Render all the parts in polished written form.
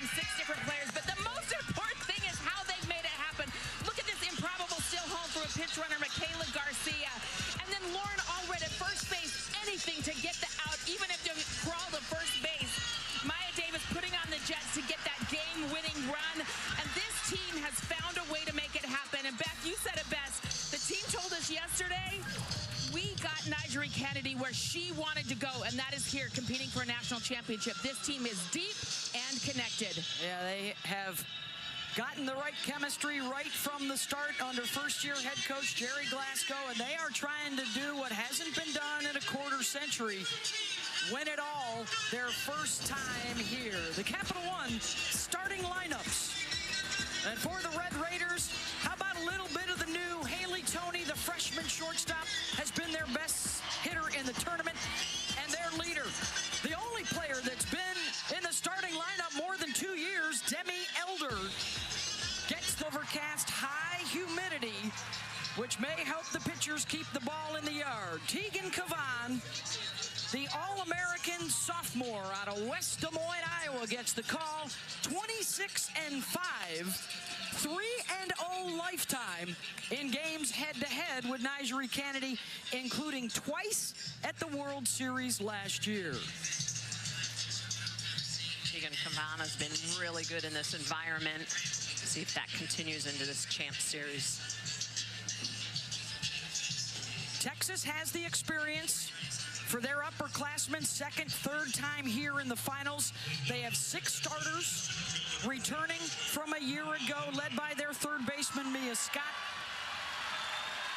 from 6 different players, but the most important thing is how they made it happen. Look at this improbable still home from a pitch runner, Michaela Garcia. And then Lauren Allred at first base, anything to get the out, even if you crawl to first base. Maya Davis putting on the Jets to get that game-winning run. And this team has found a way to make it happen. And Beth, you said it best. The team told us yesterday, we got Nigeri Kennedy where she wanted to go, and that is here competing for a national championship. This team is deep and connected. Yeah, they have gotten the right chemistry right from the start under first-year head coach Jerry Glasgow, and they are trying to do what hasn't been done in a quarter century. Win it all their first time here. The Capital One starting lineups. And for the Red Raiders, how about a little bit of the new Haley Toney, the freshman shortstop, has been their best hitter in the tournament, and their leader. The only player that's been in the starting lineup more than 2 years, Demi Elder, gets the overcast high humidity, which may help the pitchers keep the ball in the yard. Tegan Cavan, the All-American sophomore out of West Des Moines, Iowa, gets the call. 26-5, 3-0 lifetime in games head-to-head with Nigeri Kennedy, including twice at the World Series last year. Tegan Cavan has been really good in this environment. See if that continues into this Champ Series. Texas has the experience. For their upperclassmen, second, third time here in the finals. They have 6 starters returning from a year ago, led by their third baseman, Mia Scott.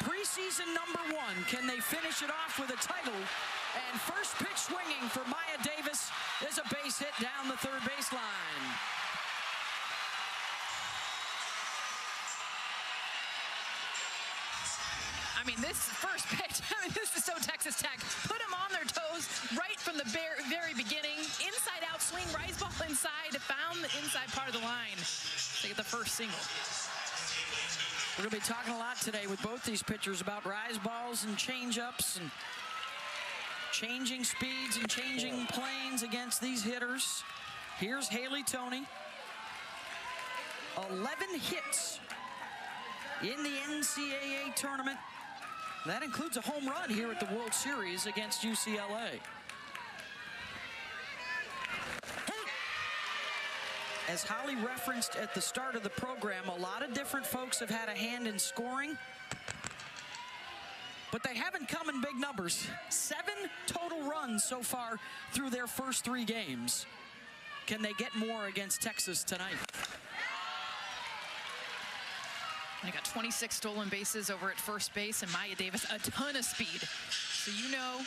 Preseason #1, can they finish it off with a title? And first pitch swinging for Maya Davis is a base hit down the third baseline. I mean, this first pitch, this is so Texas Tech. Put them on their toes right from the very beginning. Inside out swing, rise ball inside, found the inside part of the line to get the first single. We're going to be talking a lot today with both these pitchers about rise balls and change-ups and changing speeds and changing planes against these hitters. Here's Haley Toney. 11 hits in the NCAA tournament. That includes a home run here at the World Series against UCLA. As Holly referenced at the start of the program, a lot of different folks have had a hand in scoring, but they haven't come in big numbers. 7 total runs so far through their first 3 games. Can they get more against Texas tonight? They got 26 stolen bases over at first base, and Maya Davis, a ton of speed. So you know,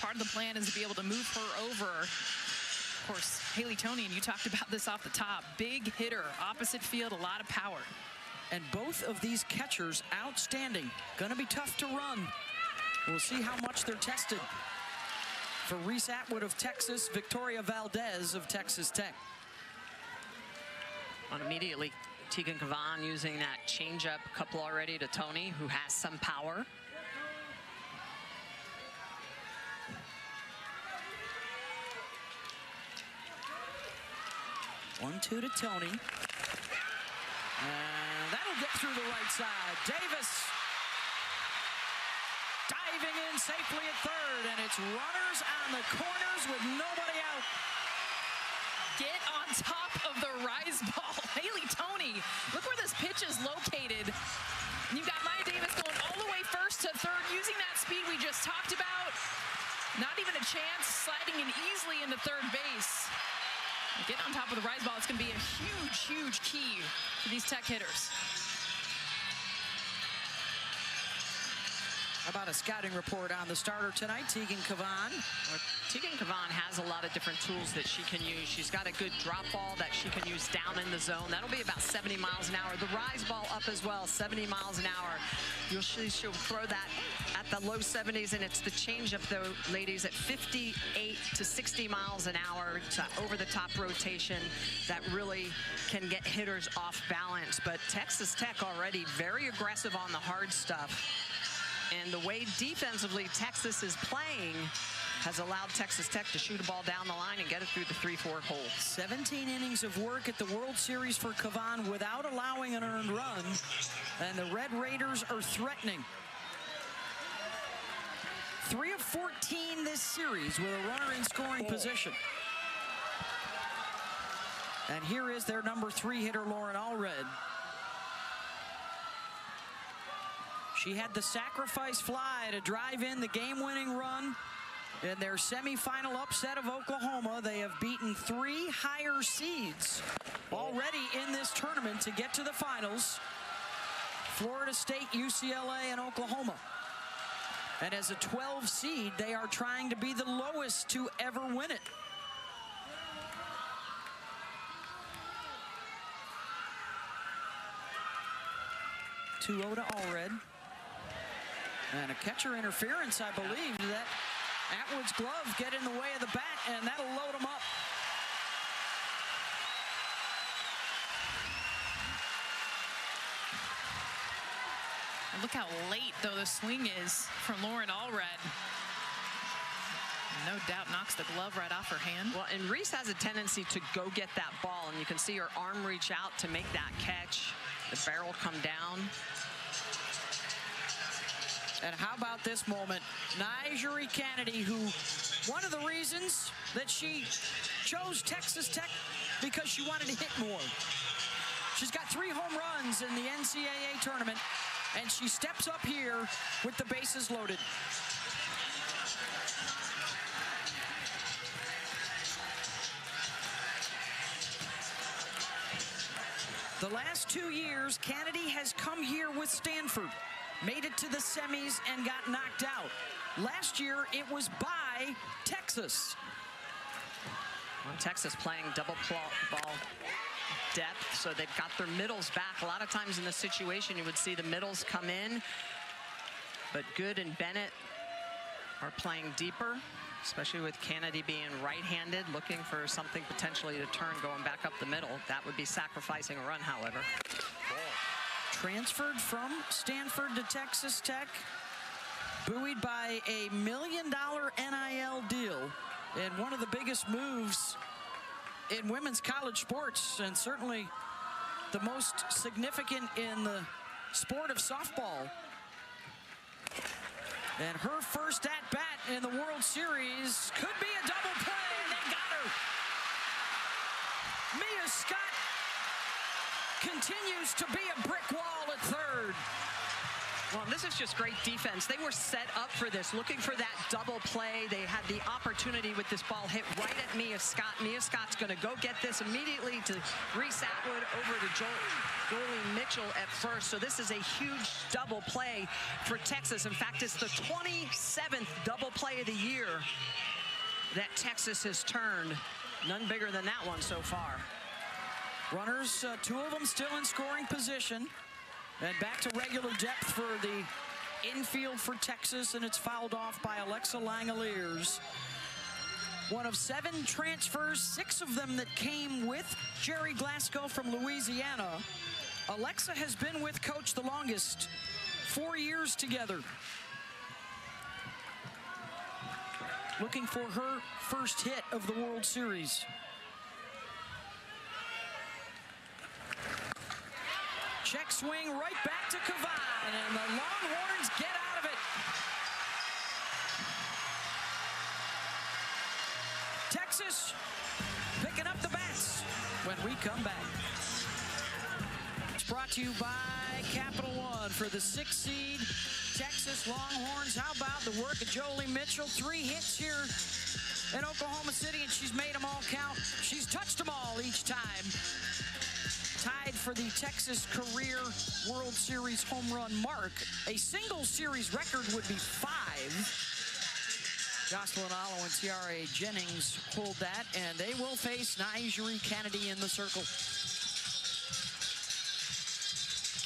part of the plan is to be able to move her over. Of course, Haley Toney, and you talked about this off the top, big hitter, opposite field, a lot of power. And both of these catchers outstanding. Gonna be tough to run. We'll see how much they're tested. For Reese Atwood of Texas, Victoria Valdez of Texas Tech. And immediately, Tegan Cavan using that changeup, couple already to Toney, who has some power. One-two to Toney. And that'll get through the right side. Davis diving in safely at third, and it's runners on the corners with nobody out. Get on top of the rise ball. Haley Toney, look where this pitch is located. You've got Maya Davis going all the way first to third, using that speed we just talked about. Not even a chance, sliding in easily into third base. Get on top of the rise ball. It's going to be a huge, huge key for these Tech hitters. How about a scouting report on the starter tonight, Tegan Cavan? Well, Tegan Cavan has a lot of different tools that she can use. She's got a good drop ball that she can use down in the zone. That'll be about 70 miles an hour. The rise ball up as well, 70 miles an hour. You'll see she'll throw that at the low 70s, and it's the changeup, though, ladies, at 58 to 60 miles an hour. It's over-the-top rotation that really can get hitters off balance. But Texas Tech already very aggressive on the hard stuff. And the way defensively Texas is playing, has allowed Texas Tech to shoot a ball down the line and get it through the 3-4 hole. 17 innings of work at the World Series for Kavan without allowing an earned run, and the Red Raiders are threatening. 3 of 14 this series with a runner in scoring position. And here is their number 3 hitter, Lauren Allred. She had the sacrifice fly to drive in the game-winning run in their semifinal upset of Oklahoma. They have beaten 3 higher seeds already in this tournament to get to the finals: Florida State, UCLA, and Oklahoma. And as a 12 seed, they are trying to be the lowest to ever win it. To Allred. And a catcher interference, I believe. That Atwood's glove get in the way of the bat, and that'll load him up. And look how late, though, the swing is from Lauren Allred. No doubt knocks the glove right off her hand. Well, and Reese has a tendency to go get that ball, and you can see her arm reach out to make that catch. The barrel come down. And how about this moment? Nyjeri Kennedy, who one of the reasons that she chose Texas Tech because she wanted to hit more. She's got 3 home runs in the NCAA tournament, and she steps up here with the bases loaded. The last 2 years, Kennedy has come here with Stanford, made it to the semis, and got knocked out. Last year, it was by Texas. Well, Texas playing double ball depth, so they've got their middles back. A lot of times in this situation, you would see the middles come in, but Good and Bennett are playing deeper, especially with Kennedy being right-handed, looking for something potentially to turn going back up the middle. That would be sacrificing a run, however. Transferred from Stanford to Texas Tech, buoyed by a $1 million NIL deal, and one of the biggest moves in women's college sports, and certainly the most significant in the sport of softball. And her first at-bat in the World Series could be a double play, and they got her. Mia Scott continues to be a brick wall at third. Well, this is just great defense. They were set up for this, looking for that double play. They had the opportunity with this ball hit right at Mia Scott. Mia Scott's going to go get this immediately to Reese Atwood, over to Jolie Mitchell at first. So this is a huge double play for Texas. In fact, it's the 27th double play of the year that Texas has turned. None bigger than that one so far. Runners, 2 of them still in scoring position. And back to regular depth for the infield for Texas, and it's fouled off by Alexa Langoliers. One of 7 transfers, 6 of them that came with Jerry Glasgow from Louisiana. Alexa has been with Coach the longest, 4 years together. Looking for her first hit of the World Series. Check swing right back to Kavan, and the Longhorns get out of it. Texas picking up the bats when we come back. It's brought to you by Capital One for the 6th seed Texas Longhorns. How about the work of Jolie Mitchell? 3 hits here in Oklahoma City, and she's made them all count. She's touched them all each time. Tied for the Texas career World Series home run mark. A single series record would be 5. Jocelyn Allo and Tiare Jennings hold that, and they will face Nyjeri Kennedy in the circle.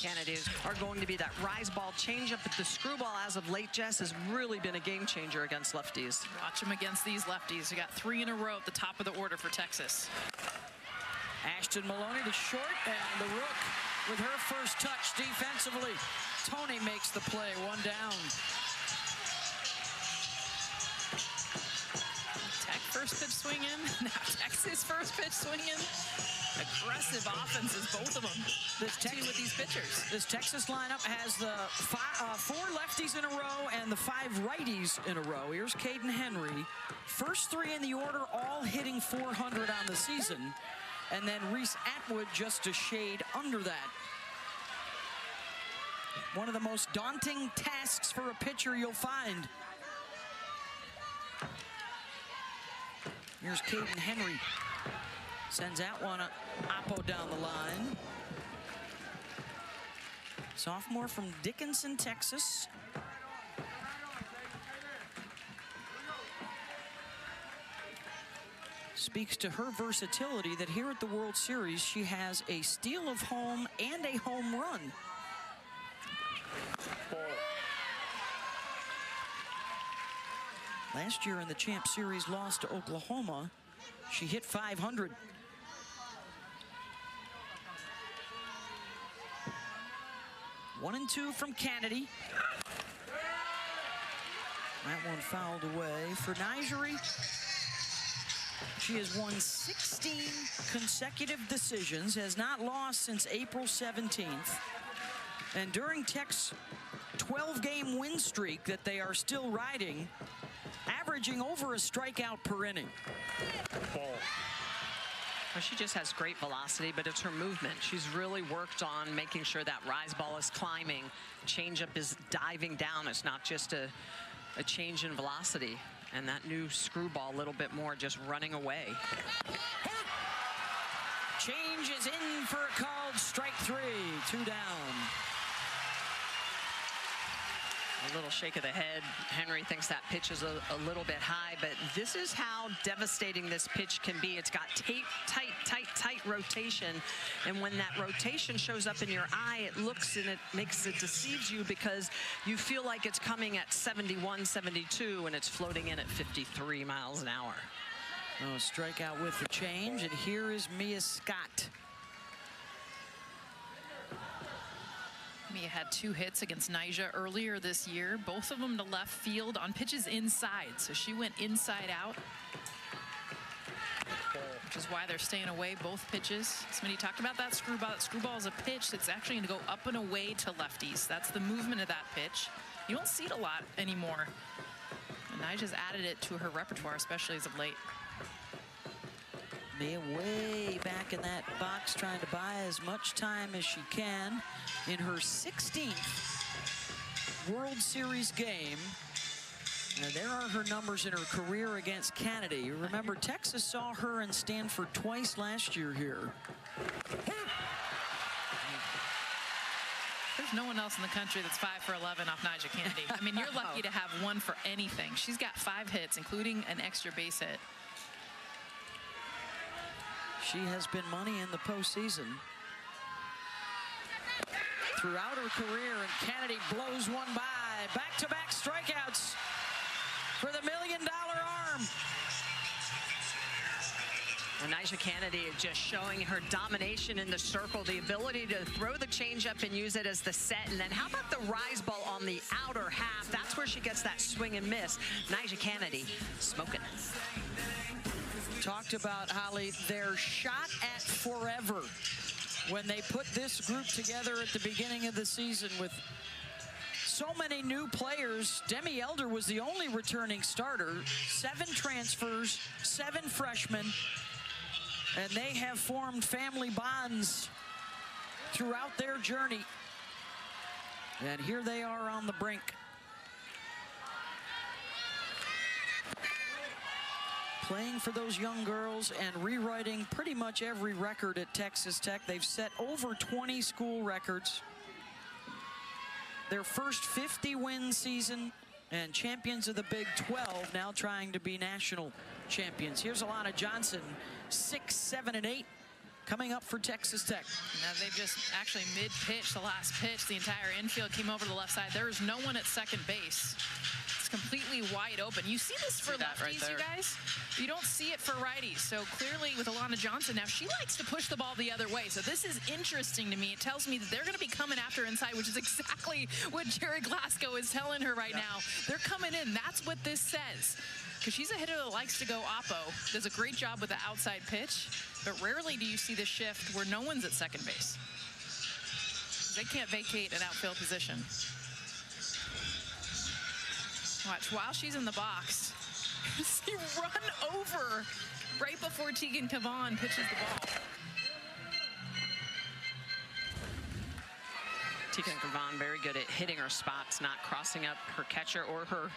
Kennedy are going to be that rise ball changeup, but the screwball as of late, Jess, has really been a game changer against lefties. Watch them against these lefties. You got 3 in a row at the top of the order for Texas. Ashton Maloney to short, and the Rook with her first touch defensively. Tony makes the play, 1 down. first pitch swinging. Now Texas first pitch swinging. Aggressive offenses, both of them. This with these pitchers. This Texas lineup has the 4 lefties in a row and the 5 righties in a row. Here's Caden Henry. First 3 in the order, all hitting 400 on the season. And then Reese Atwood just a shade under that. One of the most daunting tasks for a pitcher you'll find. Here's Caden Henry. Sends out one Oppo down the line. Sophomore from Dickinson, Texas. Speaks to her versatility that here at the World Series, she has a steal of home and a home run. Last year in the Champ Series loss to Oklahoma, she hit 500. One and two from Kennedy. That one fouled away for Nigerie. She has won 16 consecutive decisions, has not lost since April 17th. And during Tech's 12-game win streak that they are still riding, averaging over a strikeout per inning. Well, she just has great velocity, but it's her movement. She's really worked on making sure that rise ball is climbing. Changeup is diving down. It's not just a change in velocity. And that new screwball a little bit more just running away. Change is in for a called strike 3. 2 down. A little shake of the head. Henry thinks that pitch is a little bit high, but this is how devastating this pitch can be. It's got tight rotation, and when that rotation shows up in your eye, it looks and it deceives you because you feel like it's coming at 71, 72, and it's floating in at 53 miles an hour. Oh, strikeout with the change, and here is Mia Scott. Mia had 2 hits against Nyjah earlier this year, both of them to left field on pitches inside. So she went inside out, which is why they're staying away both pitches. Smitty talked about that screwball. That screwball is a pitch that's actually going to go up and away to lefties. That's the movement of that pitch. You don't see it a lot anymore. And Nyjah's added it to her repertoire, especially as of late. Mia way back in that box trying to buy as much time as she can in her 16th World Series game. And there are her numbers in her career against Kennedy. Remember, Texas saw her in Stanford twice last year here. There's no one else in the country that's 5 for 11 off Nyjah Kennedy. I mean, you're lucky to have 1 for anything. She's got 5 hits, including an extra base hit. She has been money in the postseason throughout her career, and Kennedy blows one by. Back-to-back strikeouts for the $1 million arm. Well, Nyjah Kennedy just showing her domination in the circle, the ability to throw the changeup and use it as the set. And then how about the rise ball on the outer half? That's where she gets that swing and miss. Nyjah Kennedy smoking. Talked about, Holly, their shot at forever when they put this group together at the beginning of the season with so many new players. Demi Elder was the only returning starter, 7 transfers, 7 freshmen, and they have formed family bonds throughout their journey. And here they are on the brink. Playing for those young girls and rewriting pretty much every record at Texas Tech. They've set over 20 school records. Their first 50-win season and champions of the Big 12, now trying to be national champions. Here's Alana Johnson, 6, 7, and 8, coming up for Texas Tech. Now they've just actually mid-pitch, the last pitch, the entire infield came over to the left side. There is no one at second base. completely wide open. You see this for lefties, you guys. You don't see it for righties. So clearly with Alana Johnson now, she likes to push the ball the other way. So this is interesting to me. It tells me that they're going to be coming after inside, which is exactly what Jerry Glasgow is telling her right now. They're coming in. That's what this says. Because she's a hitter that likes to go oppo, does a great job with the outside pitch, but rarely do you see the shift where no one's at second base. They can't vacate an outfield position. Watch, while she's in the box, see run over right before Tegan Cavan pitches the ball. Tegan Cavan very good at hitting her spots, not crossing up her catcher or her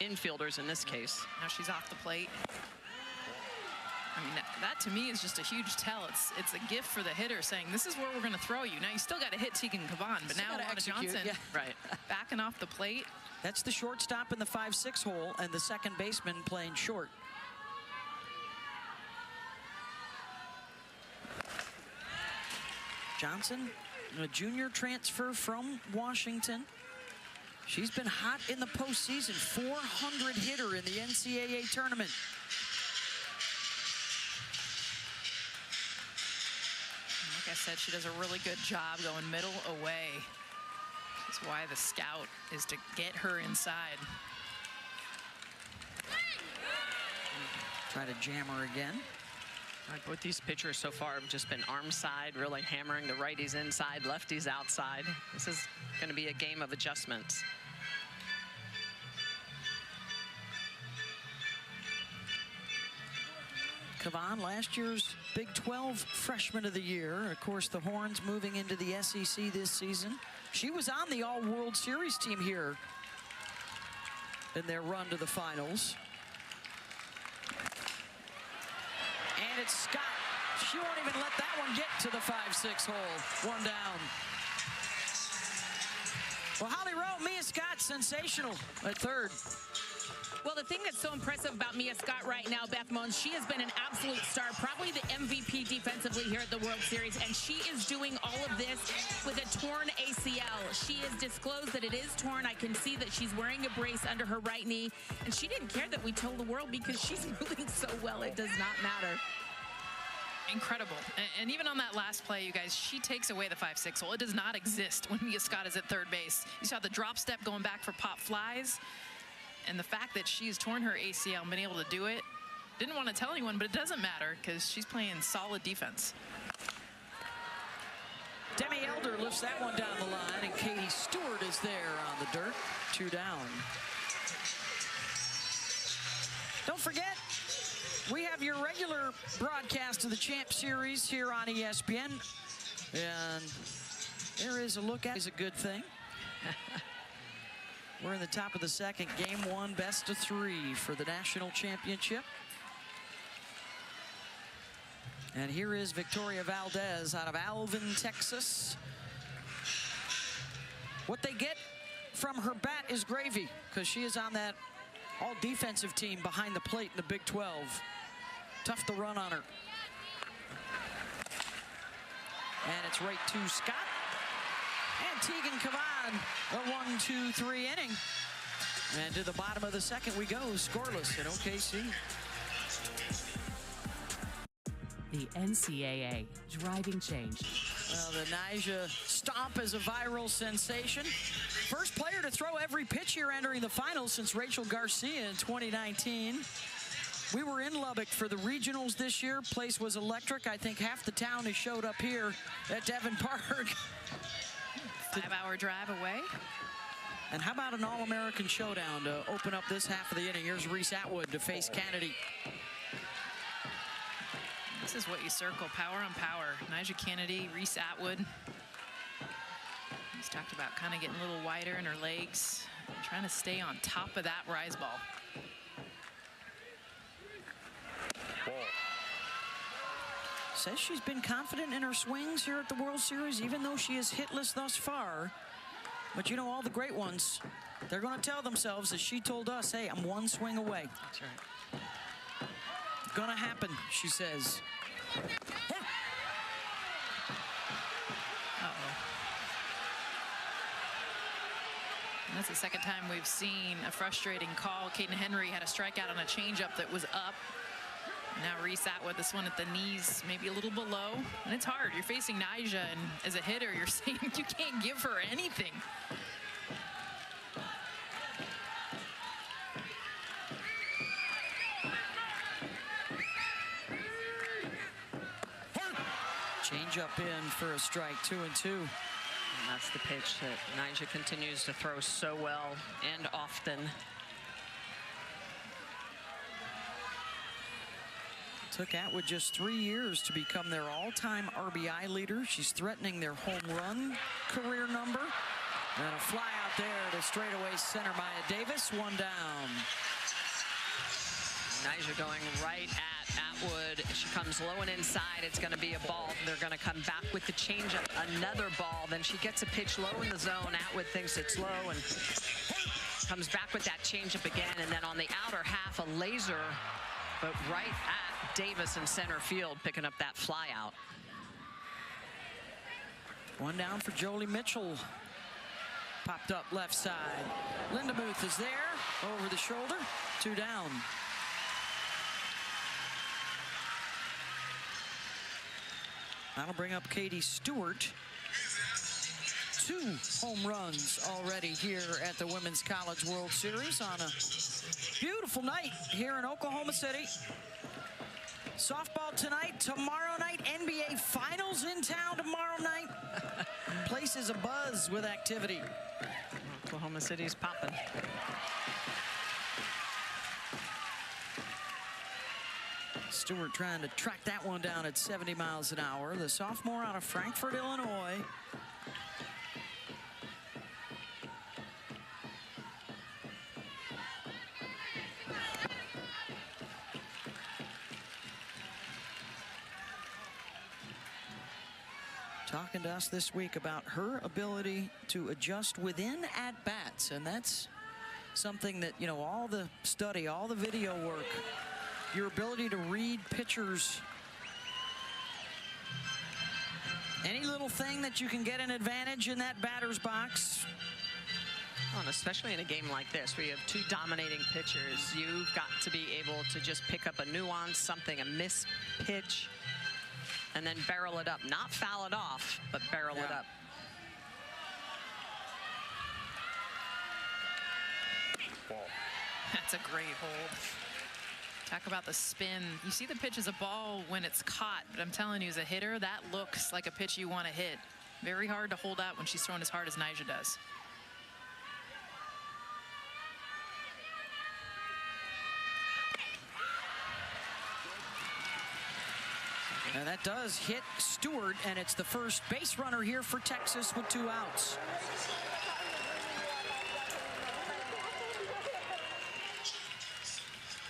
infielders in this case. Now she's off the plate. I mean, that to me is just a huge tell. It's a gift for the hitter saying, this is where we're going to throw you. Now, you still got to hit Tegan Cavan, but now Alana Johnson right. backing off the plate. That's the shortstop in the 5-6 hole and the second baseman playing short. Johnson, a junior transfer from Washington. She's been hot in the postseason, 400 hitter in the NCAA tournament. Like I said, she does a really good job going middle away. That's why the scout is to get her inside. Try to jam her again. Both these pitchers so far have just been arm side, really hammering the righties inside, lefties outside. This is going to be a game of adjustments. Cavan, last year's Big 12 Freshman of the Year. Of course, the Horns moving into the SEC this season. She was on the All-World Series team here in their run to the finals. And it's Scott. She won't even let that one get to the 5-6 hole. One down. Well, Holly Rowe, Mia Scott, sensational at third. Well, the thing that's so impressive about Mia Scott right now, Beth Mons, she has been an absolute star, probably the MVP defensively here at the World Series, and she is doing all of this with a torn ACL. She has disclosed that it is torn. I can see that she's wearing a brace under her right knee, and she didn't care that we told the world because she's moving so well, it does not matter. Incredible. And even on that last play, you guys, she takes away the 5-6 hole. It does not exist when Mia Scott is at third base. You saw the drop step going back for pop flies. And the fact that she's torn her ACL and been able to do it, didn't want to tell anyone, but it doesn't matter because she's playing solid defense. Demi Elder lifts that one down the line, and Katie Stewart is there on the dirt. 2 down. Don't forget, we have your regular broadcast of the Champ Series here on ESPN. And there is a look at is a good thing. We're in the top of the second, game 1, best of 3 for the national championship. And here is Victoria Valdez out of Alvin, Texas. What they get from her bat is gravy, because she is on that all-defensive team behind the plate in the Big 12. Tough to run on her. And it's right to Scott. And Tegan Cavan, a 1-2-3 inning. And to the bottom of the second we go, scoreless at OKC. The NCAA, driving change. Well, the Nyjah stomp is a viral sensation. First player to throw every pitch here entering the finals since Rachel Garcia in 2019. We were in Lubbock for the regionals this year. Place was electric. I think half the town has showed up here at Devon Park. 5-hour drive away. And how about an All-American showdown to open up this half of the inning? Here's Reese Atwood to face Kennedy. This is what you circle, power on power. Nyjah Kennedy, Reese Atwood. He's talked about kind of getting a little wider in her legs, trying to stay on top of that rise ball. Says she's been confident in her swings here at the World Series, even though she is hitless thus far. But you know, all the great ones, they're going to tell themselves, as she told us, hey, I'm one swing away. That's right. Gonna happen, she says. And that's the second time we've seen a frustrating call. Kaden Henry had a strikeout on a changeup that was up. Now Reese Atwood, this one at the knees, maybe a little below. And it's hard. You're facing Nyjah, and as a hitter, you're saying you can't give her anything. Change up in for a strike, 2-2. And that's the pitch that Nyjah continues to throw so well and often. Took Atwood just 3 years to become their all-time RBI leader. She's threatening their home run career number. And a fly out there to straightaway center Maya Davis, one down. Nyjah going right at Atwood. She comes low and inside. It's going to be a ball. They're going to come back with the changeup. Another ball. Then she gets a pitch low in the zone. Atwood thinks it's low and comes back with that changeup again. And then on the outer half, a laser, but right at Davis in center field, picking up that fly out. One down for Jolie Mitchell. Popped up left side. Lindemuth is there, over the shoulder, 2 down. That'll bring up Katie Stewart. 2 home runs already here at the Women's College World Series on a beautiful night here in Oklahoma City. Softball tonight, tomorrow night, NBA Finals in town tomorrow night. Place is abuzz with activity. Oklahoma City's popping. Stewart trying to track that one down at 70 miles an hour. The sophomore out of Frankfort, Illinois. Talking to us this week about her ability to adjust within at-bats, and that's something that, you know, all the study, all the video work, your ability to read pitchers, any little thing that you can get an advantage in that batter's box. Well, and especially in a game like this where you have 2 dominating pitchers, you've got to be able to just pick up a nuance, something, a missed pitch, and then barrel it up. Not foul it off, but barrel it up. That's a great hold. Talk about the spin. You see the pitch as a ball when it's caught, but I'm telling you, as a hitter, that looks like a pitch you want to hit. Very hard to hold out when she's throwing as hard as Nyjah does. And that does hit Stewart, and it's the first base runner here for Texas with 2 outs.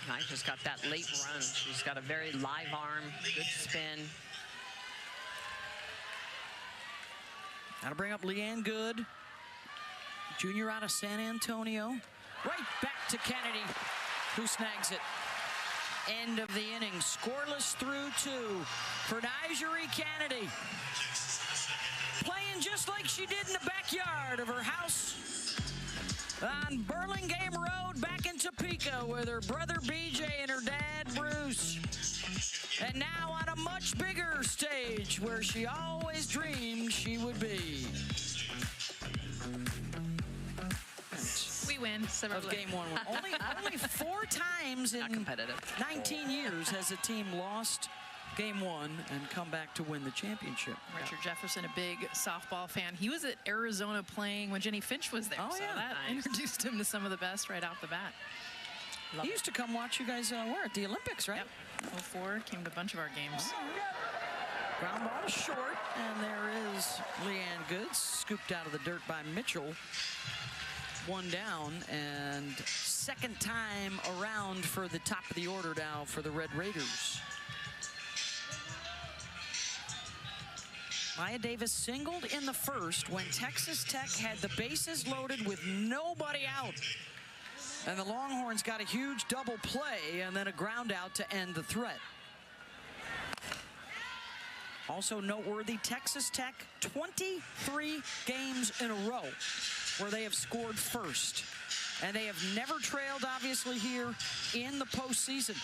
Nyjah's got that late run. She's got a very live arm, good spin. That'll bring up Leanne Good, junior out of San Antonio. Right back to Kennedy, who snags it. End of the inning, scoreless through 2 for Nyjah Kennedy. Playing just like she did in the backyard of her house on Burlingame Road back in Topeka with her brother BJ and her dad Bruce. And now on a much bigger stage where she always dreamed she would be. We win. Of game 1. Only 4 times in 19 years has a team lost game 1 and come back to win the championship. Richard Jefferson, a big softball fan. He was at Arizona playing when Jenny Finch was there. Oh, so yeah. that introduced him to some of the best right off the bat. He used to come watch you guys at the Olympics, right? Yep. 04 came to a bunch of our games. Ground ball short, and there is Leanne Good, scooped out of the dirt by Mitchell. 1 down, and second time around for the top of the order now for the Red Raiders. Maya Davis singled in the first when Texas Tech had the bases loaded with nobody out. And the Longhorns got a huge double play and then a ground out to end the threat. Also noteworthy, Texas Tech 23 games in a row where they have scored first. And they have never trailed, obviously, here in the postseason.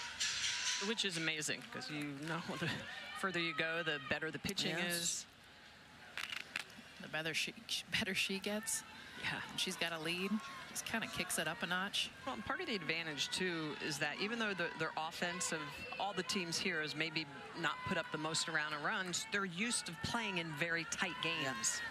Which is amazing, because you know the further you go, the better the pitching is. The better she gets. Yeah. She's got a lead. Just kind of kicks it up a notch. Well, and part of the advantage, too, is that even though their offense of all the teams here has maybe not put up the most amount of runs, they're used to playing in very tight games.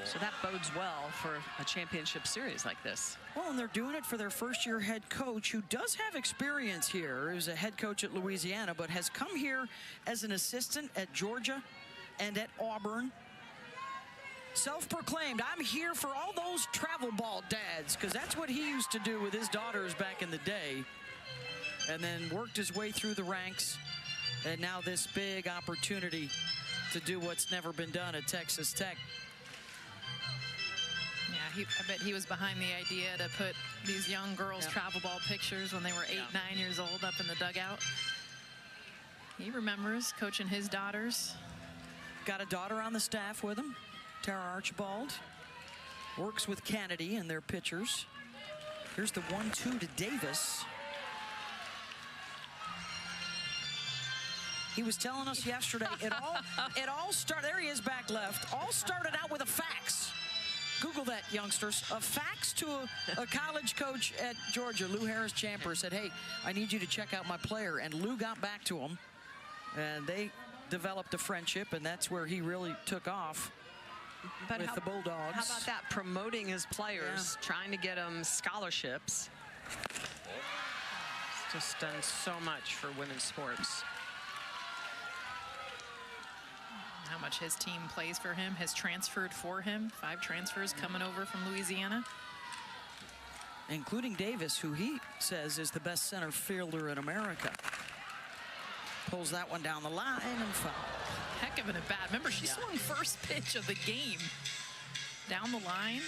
So that bodes well for a championship series like this. Well, and they're doing it for their first-year head coach, who does have experience here. He was a head coach at Louisiana, but has come here as an assistant at Georgia and at Auburn. Self-proclaimed, I'm here for all those travel ball dads, because that's what he used to do with his daughters back in the day. And then worked his way through the ranks, and now this big opportunity to do what's never been done at Texas Tech. Yeah, I bet he was behind the idea to put these young girls' travel ball pictures when they were 8, 9 years old up in the dugout. He remembers coaching his daughters. Got a daughter on the staff with him, Tara Archibald. Works with Kennedy and their pitchers. Here's the 1-2 to Davis. He was telling us yesterday, it all started, there he is back left, all started out with a fax. Google that, youngsters. A fax to a college coach at Georgia, Lou Harris-Champer, said, hey, I need you to check out my player. And Lou got back to him, and they developed a friendship, and that's where he really took off with the Bulldogs. How about that? Promoting his players, trying to get them scholarships. He's just done so much for women's sports. How much his team plays for him, has transferred for him. 5 transfers coming over from Louisiana. Including Davis, who he says is the best center fielder in America. Pulls that one down the line and foul. Heck of an at bat. Remember, she swung first pitch of the game. Down the line.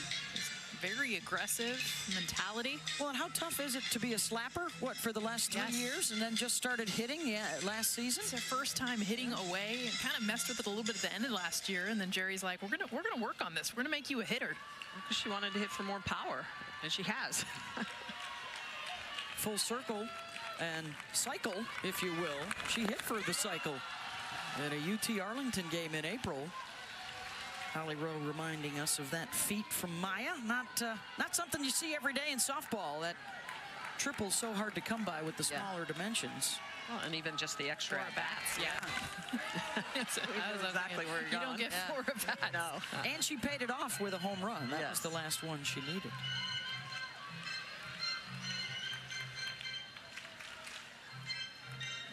Very aggressive mentality. Well, and how tough is it to be a slapper? What, for the last 3 years, and then just started hitting last season? It's her first time hitting away, and kind of messed with it a little bit at the end of last year. And then Jerry's like, we're gonna work on this. We're gonna make you a hitter. Because she wanted to hit for more power, and she has. Full circle and cycle, if you will. She hit for the cycle in a UT Arlington game in April. Holly Rowe reminding us of that feat from Maya. Not something you see every day in softball. That triple's so hard to come by with the smaller dimensions. Well, and even just the extra at-bats. That's exactly where you're going. You don't get 4 at-bats. No. And she paid it off with a home run. That was the last one she needed.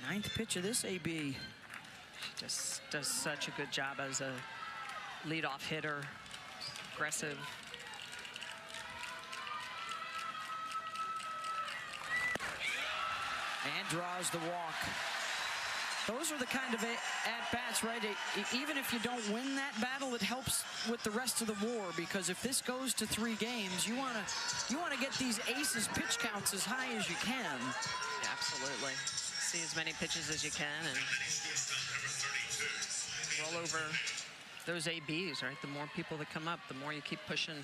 Ninth pitch of this AB. She just does such a good job as a leadoff hitter, aggressive. And draws the walk. Those are the kind of at-bats, right? Even if you don't win that battle, it helps with the rest of the war, because if this goes to 3 games, you want to get these aces pitch counts as high as you can. Yeah, absolutely. See as many pitches as you can and roll over those ABs, right? The more people that come up, the more you keep pushing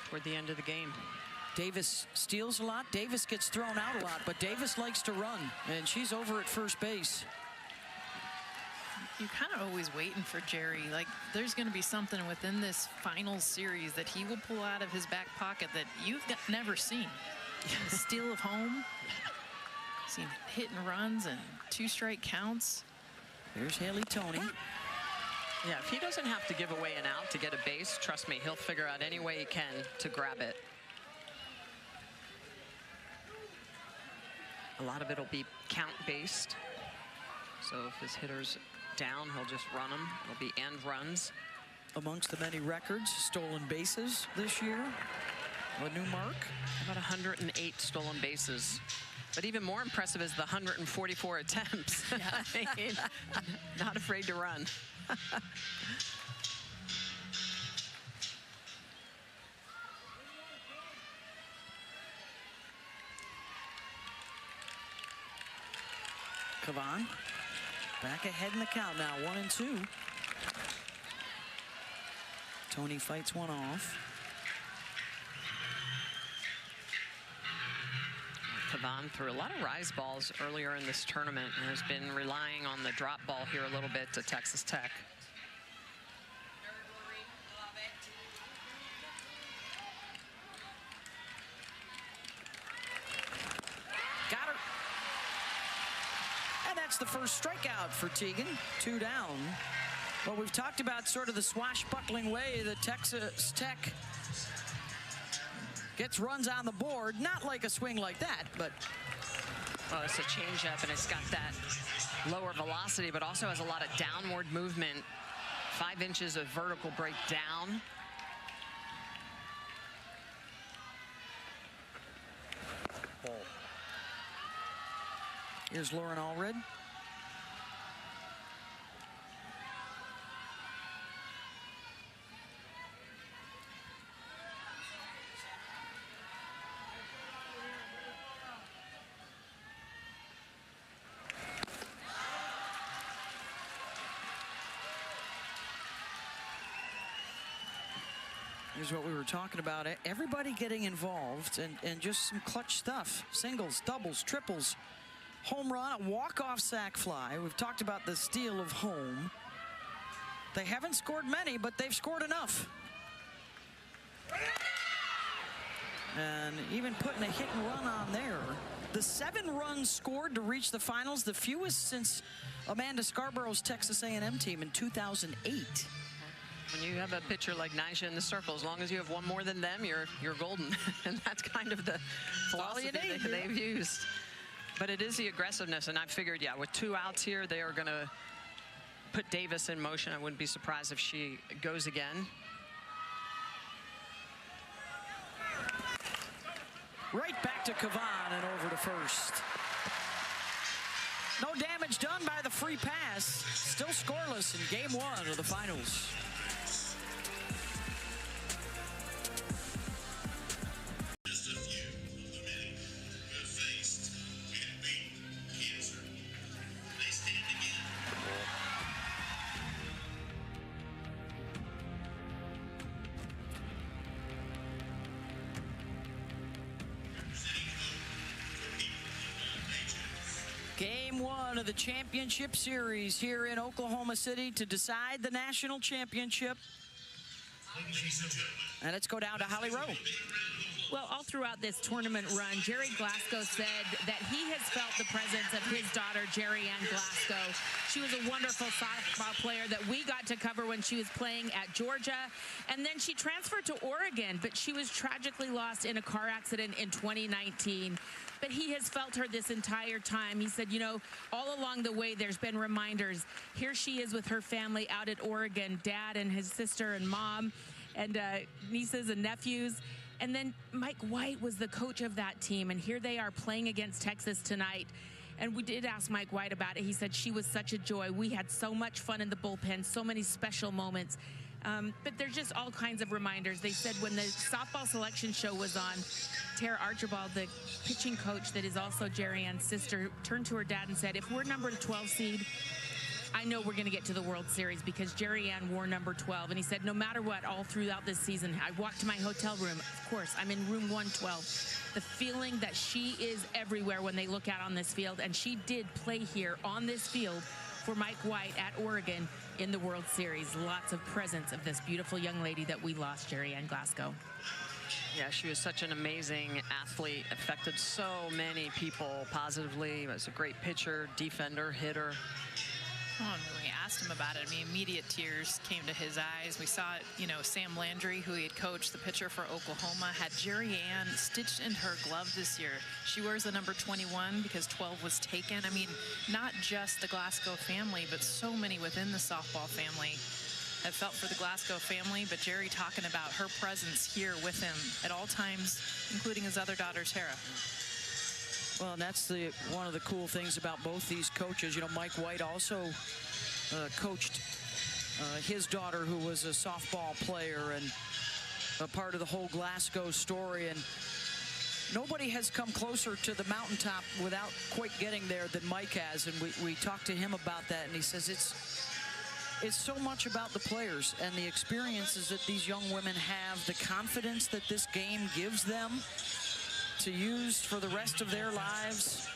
toward the end of the game. Davis steals a lot. Davis gets thrown out a lot, but Davis likes to run, and she's over at first base. You're kind of always waiting for Jerry. Like, there's going to be something within this final series that he will pull out of his back pocket that you've never seen. The steal of home. Seen hit and runs and 2-strike counts. Here's Haley Toney. Yeah, if he doesn't have to give away an out to get a base, trust me, he'll figure out any way he can to grab it. A lot of it will be count-based. So if his hitter's down, he'll just run them. It'll be end runs. Amongst the many records, stolen bases this year. A new mark. About 108 stolen bases. But even more impressive is the 144 attempts. Yeah. I mean, not afraid to run. Kavan back ahead in the count now, 1-2. Toney fights one off. Kavan threw a lot of rise balls earlier in this tournament and has been relying on the drop ball here a little bit to Texas Tech. Got her. And that's the first strikeout for Teagan. 2 down. Well, we've talked about sort of the swashbuckling way that Texas Tech gets runs on the board. Not like a swing like that, but... Well, it's a changeup, and it's got that lower velocity, but also has a lot of downward movement. 5 inches of vertical break down. Here's Lauren Allred. Here's what we were talking about. Everybody getting involved and just some clutch stuff. Singles, doubles, triples, home run, a walk-off sac fly. We've talked about the steal of home. They haven't scored many, but they've scored enough. And even putting a hit and run on there. The 7 runs scored to reach the finals, the fewest since Amanda Scarborough's Texas A&M team in 2008. When you have a pitcher like Nyjah in the circle, as long as you have one more than them, you're golden. And that's kind of the philosophy they've used. But it is the aggressiveness, and I figured, yeah, with 2 outs here, they are going to put Davis in motion. I wouldn't be surprised if she goes again. Right back to Kavan and over to first. No damage done by the free pass. Still scoreless in game 1 of the finals. Game 1 of the championship series here in Oklahoma City to decide the national championship. And let's go down to Holly Rowe. Well, all throughout this tournament run, Jerry Glasgow said that he has felt the presence of his daughter, Jerry Ann Glasgow. She was a wonderful softball player that we got to cover when she was playing at Georgia. And then she transferred to Oregon, but she was tragically lost in a car accident in 2019. But he has felt her this entire time. He said, you know, all along the way, there's been reminders. Here she is with her family out at Oregon, dad and his sister and mom and nieces and nephews. And then Mike White was the coach of that team, and here they are playing against Texas tonight. And we did ask Mike White about it. He said she was such a joy. We had so much fun in the bullpen, so many special moments. But there's just all kinds of reminders. They said when the softball selection show was on, Tara Archibald, the pitching coach that is also Jerry Ann's sister, turned to her dad and said, if we're number 12 seed, I know we're going to get to the World Series because Jerry Ann wore number 12. And he said, no matter what, all throughout this season, I walked to my hotel room. Of course, I'm in room 112. The feeling that she is everywhere when they look out on this field. And she did play here on this field for Mike White at Oregon in the World Series. Lots of presence of this beautiful young lady that we lost, Jerry Ann Glasgow. Yeah, she was such an amazing athlete, affected so many people positively. Was a great pitcher, defender, hitter. Oh, and when we asked him about it, I mean, immediate tears came to his eyes. We saw, you know, Sam Landry, who he had coached, the pitcher for Oklahoma, had Jerry Ann stitched into her glove this year. She wears the number 21 because 12 was taken. I mean, not just the Glasgow family, but so many within the softball family have felt for the Glasgow family, but Jerry talking about her presence here with him at all times, including his other daughter, Tara. Well, and that's one of the cool things about both these coaches. You know, Mike White also coached his daughter, who was a softball player and a part of the whole Glasgow story. And nobody has come closer to the mountaintop without quite getting there than Mike has. And we talked to him about that, and he says it's so much about the players and the experiences that these young women have, the confidence that this game gives them to use for the rest of their lives.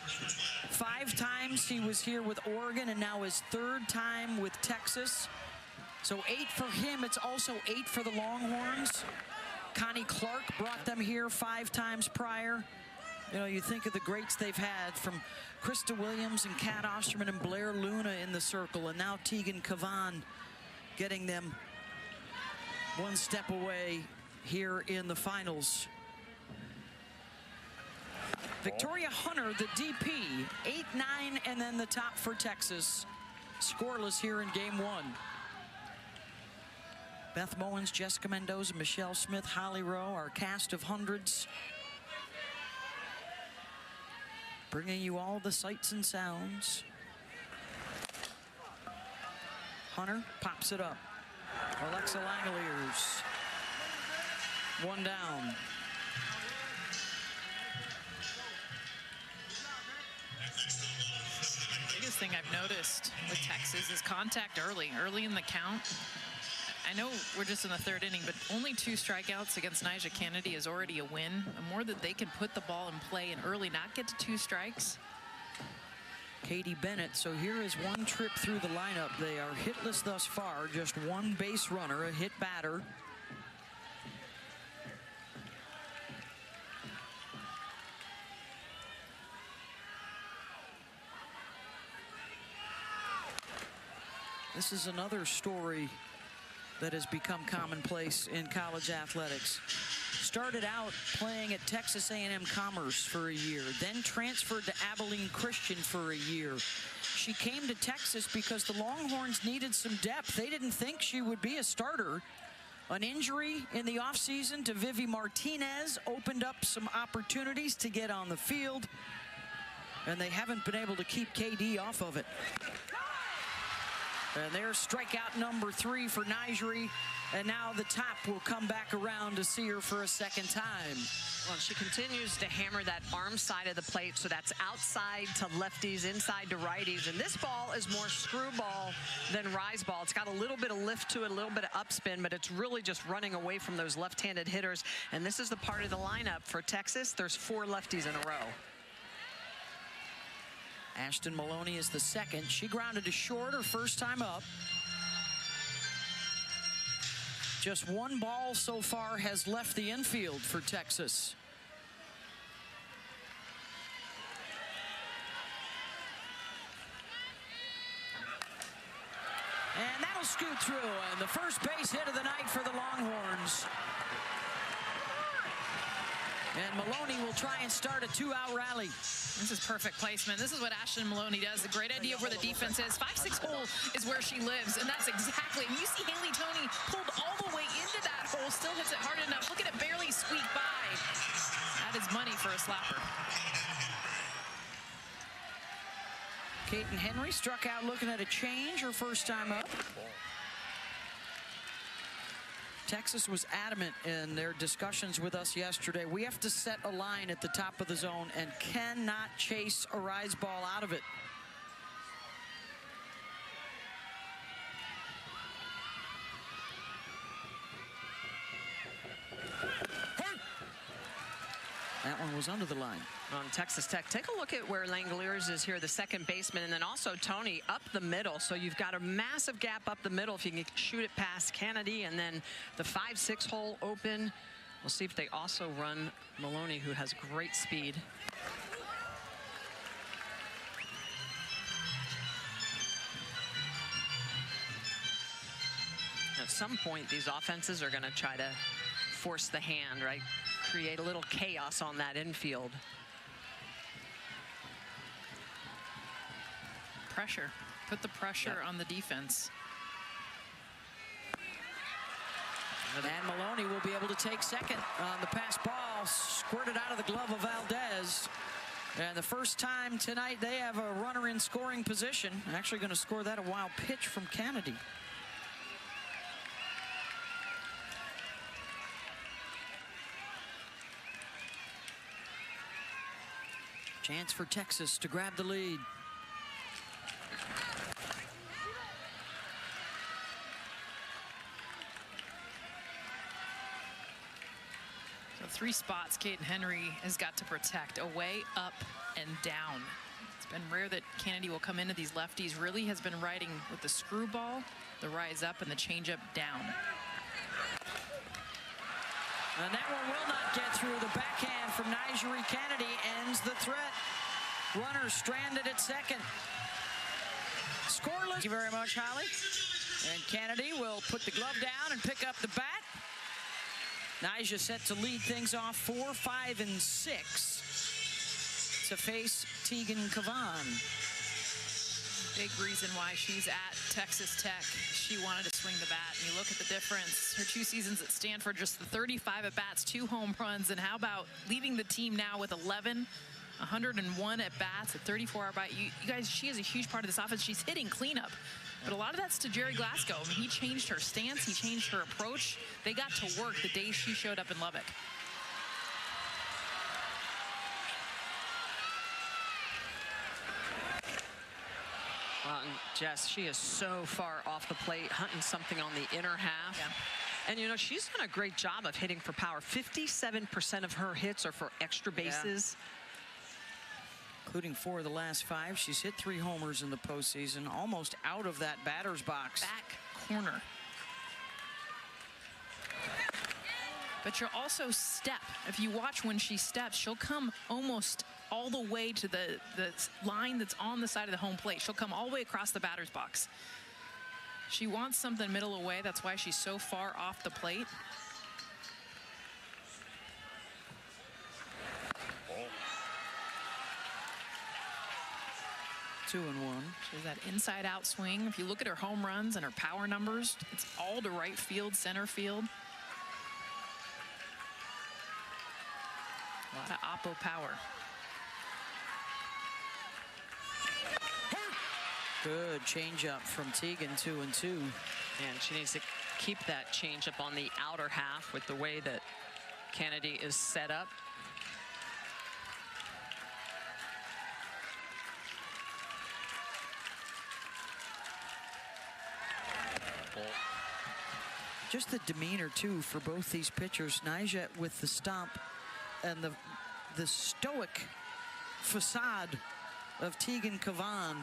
5 times he was here with Oregon, and now his 3rd time with Texas. So 8 for him. It's also 8 for the Longhorns. Connie Clark brought them here 5 times prior. You know, you think of the greats they've had, from Krista Williams and Kat Osterman and Blair Luna in the circle, and now Tegan Cavan getting them one step away here in the finals. Victoria Hunter, the DP, 8-9, and then the top for Texas. Scoreless here in game 1. Beth Mowens, Jessica Mendoza, Michelle Smith, Holly Rowe, our cast of hundreds. Bringing you all the sights and sounds. Hunter pops it up. Alexa Langoliers. 1 down. Biggest thing I've noticed with Texas is contact early in the count. I know we're just in the 3rd inning, but only 2 strikeouts against Nyjah Kennedy is already a win. The more that they can put the ball in play and early not get to 2 strikes. Katie Bennett. So here is one trip through the lineup. They are hitless thus far. Just 1 base runner, a hit batter. This is another story that has become commonplace in college athletics. Started out playing at Texas A&M Commerce for a year, then transferred to Abilene Christian for a year. She came to Texas because the Longhorns needed some depth. They didn't think she would be a starter. An injury in the offseason to Vivi Martinez opened up some opportunities to get on the field, and they haven't been able to keep KD off of it. And there's strikeout number 3 for Nyjah, and now the top will come back around to see her for a 2nd time. Well, she continues to hammer that arm side of the plate, so that's outside to lefties, inside to righties. And this ball is more screwball than rise ball. It's got a little bit of lift to it, a little bit of upspin, but it's really just running away from those left-handed hitters. And this is the part of the lineup for Texas. There's 4 lefties in a row. Ashton Maloney is the 2nd. She grounded to short her first time up. Just 1 ball so far has left the infield for Texas. And that'll scoot through, and the first base hit of the night for the Longhorns. And Maloney will try and start a 2-out rally. This is perfect placement. This is what Ashton Maloney does. A great idea of where the defense is. 5-6 hole is where she lives, and that's exactly. And you see Haley Toney pulled all the way into that hole, still hits it hard enough. Look at it barely squeak by. That is money for a slapper. Caden Henry struck out looking at a change her first time up. Texas was adamant in their discussions with us yesterday. We have to set a line at the top of the zone and cannot chase a rise ball out of it. That one was under the line. On Texas Tech, take a look at where Langoliers is here, the 2nd baseman, and then also Toney up the middle. So you've got a massive gap up the middle if you can shoot it past Kennedy, and then the 5-6 hole open. We'll see if they also run Maloney, who has great speed. At some point, these offenses are going to try to force the hand, right? Create a little chaos on that infield. Pressure. Put the pressure on the defense. And Maloney will be able to take 2nd on the pass ball, squirted out of the glove of Valdez. And the first time tonight they have a runner in scoring position. Actually going to score that a wild pitch from Kennedy. Chance for Texas to grab the lead. The 3 spots Kate Henry has got to protect: away, up, and down. It's been rare that Kennedy will come into these lefties. Really has been riding with the screwball, the rise up, and the changeup down. And that one will not get through. The backhand from Nigeri Kennedy ends the threat. Runner stranded at second. Scoreless. Thank you very much, Holly. And Kennedy will put the glove down and pick up the bat. Nyjah set to lead things off 4, 5, and 6 to face Tegan Cavan. Big reason why she's at Texas Tech. She wanted to swing the bat, and you look at the difference. Her 2 seasons at Stanford, just the 35 at-bats, 2 home runs, and how about leading the team now with 11, 101 at-bats, a 34 RBI. You guys, she is a huge part of this offense. She's hitting cleanup, but a lot of that's to Jerry Glasgow. I mean, he changed her stance, he changed her approach. They got to work the day she showed up in Lubbock. Well, and Jess, she is so far off the plate, hunting something on the inner half. Yeah. And, you know, she's done a great job of hitting for power. 57% of her hits are for extra bases. Including 4 of the last 5. She's hit 3 homers in the postseason, almost out of that batter's box. Back corner. But she'll also step. If you watch when she steps, she'll come almost all the way to the line that's on the side of the home plate. She'll come all the way across the batter's box. She wants something middle away. That's why she's so far off the plate. Two and one. She has that inside out swing. If you look at her home runs and her power numbers, it's all to right field, center field. A lot of oppo power. Good changeup from Tegan, 2 and 2. And she needs to keep that changeup on the outer half with the way that Kennedy is set up. Just the demeanor, too, for both these pitchers. Nyjah with the stomp and the stoic facade of Tegan Cavan.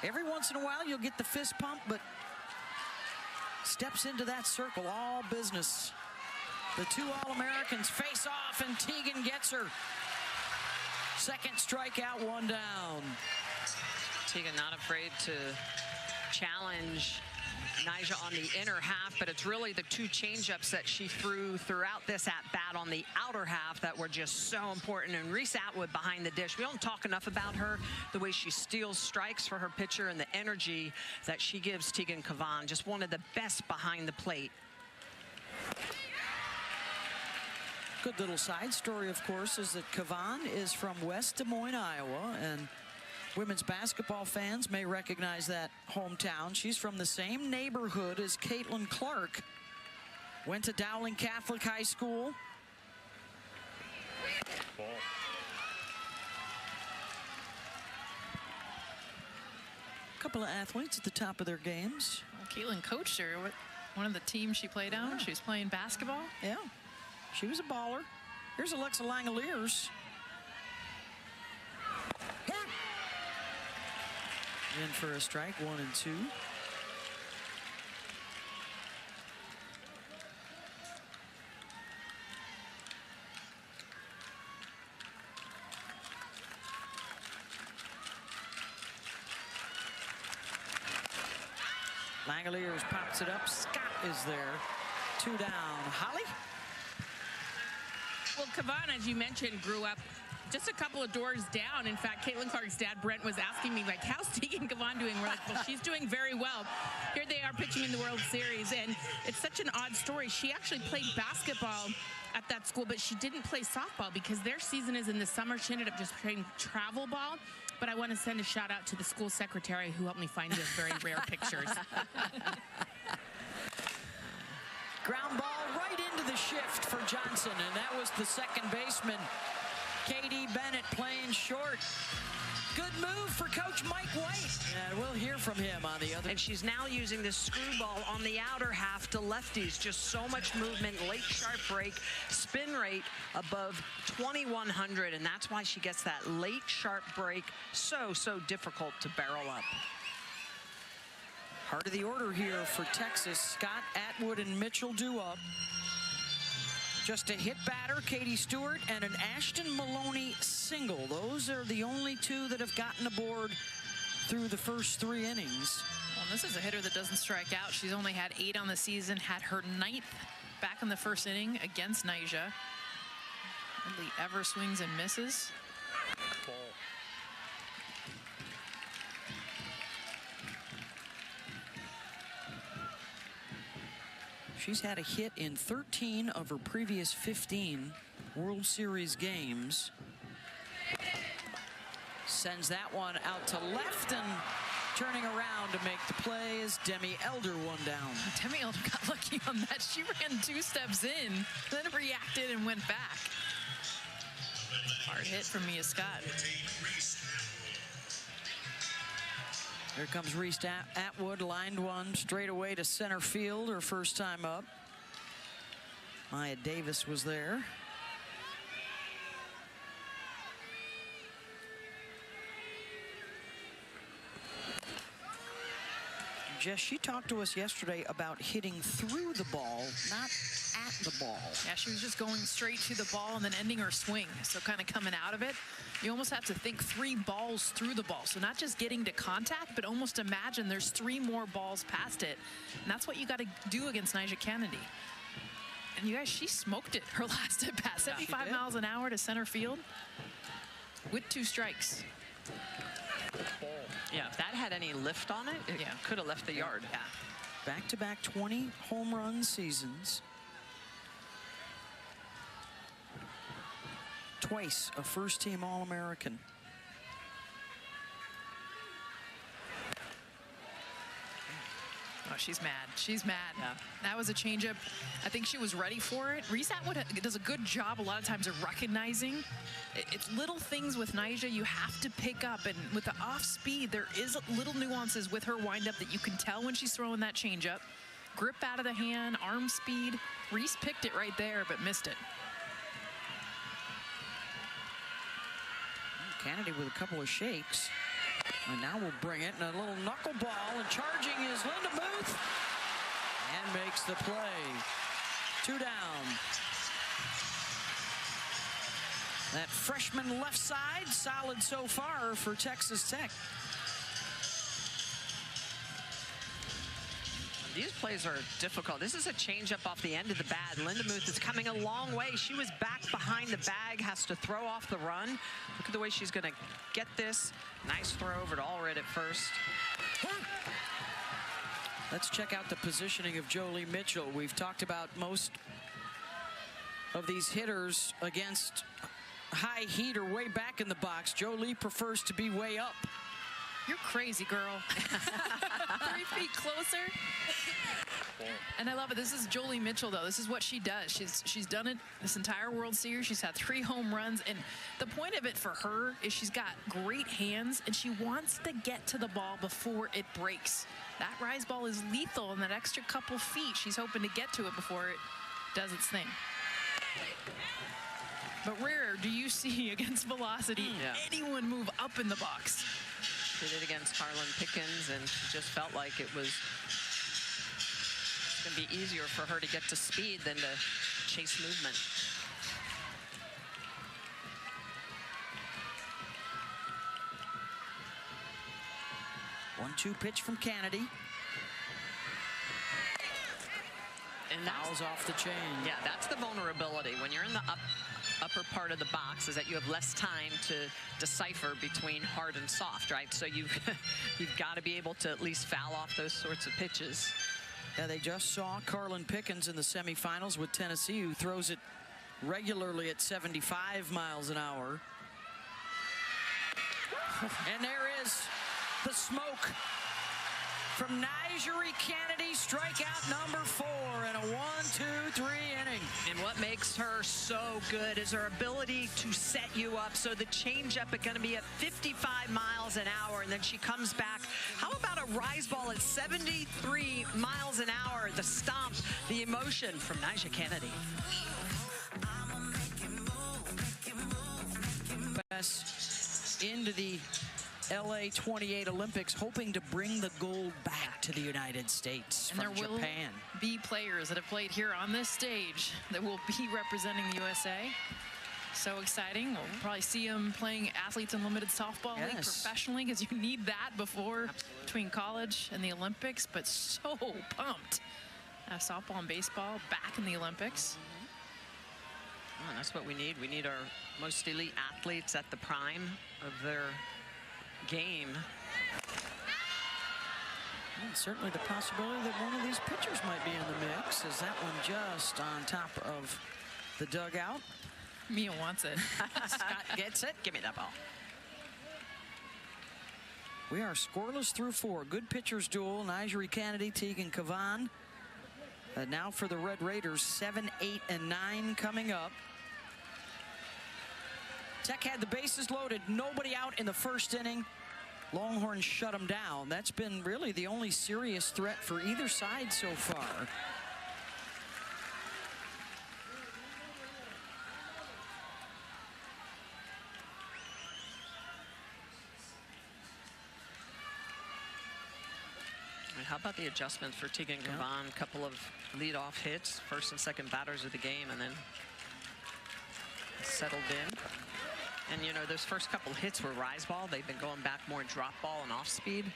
Every once in a while, you'll get the fist pump, but steps into that circle, all business. The 2 All-Americans face off, and Tegan gets her. Second strikeout, 1 down. Tegan not afraid to challenge Nyjah on the inner half, but it's really the 2 changeups that she threw throughout this at-bat on the outer half that were just so important. And Reese Atwood behind the dish, we don't talk enough about her, the way she steals strikes for her pitcher and the energy that she gives Tegan Cavan, just one of the best behind the plate. Good little side story, of course, is that Cavan is from West Des Moines, Iowa, and women's basketball fans may recognize that hometown. She's from the same neighborhood as Caitlin Clark. Went to Dowling Catholic High School. Ball. A couple of athletes at the top of their games. Well, Caitlin coached her. One of the teams she played on, she was playing basketball. Yeah, she was a baller. Here's Alexa Langoliers. In for a strike, 1 and 2. Langoliers pops it up. Scott is there. 2 down. Holly? Well, Cavan, as you mentioned, grew up just a couple of doors down. In fact, Caitlin Clark's dad, Brent, was asking me, like, how's Tegan Cavan doing? We're like, well, she's doing very well. Here they are pitching in the World Series, and it's such an odd story. She actually played basketball at that school, but she didn't play softball because their season is in the summer. She ended up just playing travel ball. But I want to send a shout out to the school secretary who helped me find those very rare pictures. Ground ball right into the shift for Johnson, and that was the second baseman Katie Bennett playing short. Good move for Coach Mike White. And we'll hear from him on the other. And she's now using this screwball on the outer half to lefties. Just so much movement, late sharp break, spin rate above 2,100. And that's why she gets that late sharp break. So difficult to barrel up. Heart of the order here for Texas. Scott, Atwood, and Mitchell due up. Just a hit batter, Katie Stewart, and an Ashton Maloney single. Those are the only two that have gotten aboard through the first 3 innings. Well, this is a hitter that doesn't strike out. She's only had 8 on the season, had her 9th back in the first inning against Nyjah. Hardly ever swings and misses. She's had a hit in 13 of her previous 15 World Series games. Sends that one out to left, and turning around to make the play is Demi Elder, one down. Demi Elder got lucky on that. She ran 2 steps in, then reacted and went back. Hard hit from Mia Scott. Here comes Reese Atwood, lined one straight away to center field, her first time up. Maya Davis was there. Jess, she talked to us yesterday about hitting through the ball, not at the ball. Yeah, she was just going straight to the ball and then ending her swing. So kind of coming out of it, you almost have to think 3 balls through the ball. So not just getting to contact, but almost imagine there's 3 more balls past it. And that's what you got to do against Nyjah Kennedy. And you guys, she smoked it her last at bat, 75 miles an hour to center field with 2 strikes. Yeah, if that had any lift on it, it could have left the yard. Yeah. Back-to-back 20 home run seasons. Twice a first-team All-American. Oh, she's mad. She's mad. Yeah. That was a changeup. I think she was ready for it. Reese Atwood does a good job a lot of times of recognizing. It's little things with Nyjah you have to pick up. And with the off speed, there is little nuances with her windup that you can tell when she's throwing that changeup. Grip out of the hand, arm speed. Reese picked it right there, but missed it. Kennedy with a couple of shakes. And now we'll bring it in a little knuckleball, and charging is Linda Muth, and makes the play. 2 down. That freshman left side, solid so far for Texas Tech. These plays are difficult. This is a changeup off the end of the bat. Linda Muth is coming a long way. She was back behind the bag, has to throw off the run. Look at the way she's going to get this. Nice throw over to Allred at first. Let's check out the positioning of Jolie Mitchell. We've talked about most of these hitters against high heat or way back in the box. Jolie prefers to be way up. You're crazy, girl. 3 feet closer. And I love it. This is Jolie Mitchell, though. This is what she does. She's done it this entire World Series. She's had 3 home runs. And the point of it for her is she's got great hands, and she wants to get to the ball before it breaks. That rise ball is lethal, and that extra couple feet, she's hoping to get to it before it does its thing. But rare do you see against velocity anyone move up in the box. Did it against Carlin Pickens, and she just felt like it was going to be easier for her to get to speed than to chase movement. One-two pitch from Kennedy. And fouls off the chain. Yeah, that's the vulnerability. When you're in the upper part of the box, is that you have less time to decipher between hard and soft, right? So you've got to be able to at least foul off those sorts of pitches. Yeah, they just saw Carlin Pickens in the semifinals with Tennessee, who throws it regularly at 75 miles an hour. And there is the smoke. from Nigeri Kennedy, strikeout number 4 in a 1-2-3 inning. And what makes her so good is her ability to set you up. So the changeup is going to be at 55 miles an hour, and then she comes back. How about a rise ball at 73 miles an hour? The stomp, the emotion from Nigeri Kennedy. Into the LA 28 Olympics, hoping to bring the gold back to the United States and from there will Japan. Be players that have played here on this stage that will be representing the USA. So exciting. We'll probably see them playing Athletes Unlimited Softball League professionally, because you need that between college and the Olympics. But so pumped. Softball and baseball back in the Olympics. Oh, that's what we need. We need our most elite athletes at the prime of their game. And certainly the possibility that one of these pitchers might be in the mix. Is that one just on top of the dugout? Mia wants it. Scott gets it. Give me that ball. We are scoreless through 4. Good pitchers duel. Nigeri Kennedy, Tegan Cavan. Now for the Red Raiders, 7, 8, and 9 coming up. Tech had the bases loaded, nobody out in the first inning. Longhorns shut them down. That's been really the only serious threat for either side so far. How about the adjustments for Tegan Cavan? A couple of leadoff hits, first and second batters of the game, and then settled in. And, you know, those first couple hits were rise ball. They've been going back more drop ball and off speed.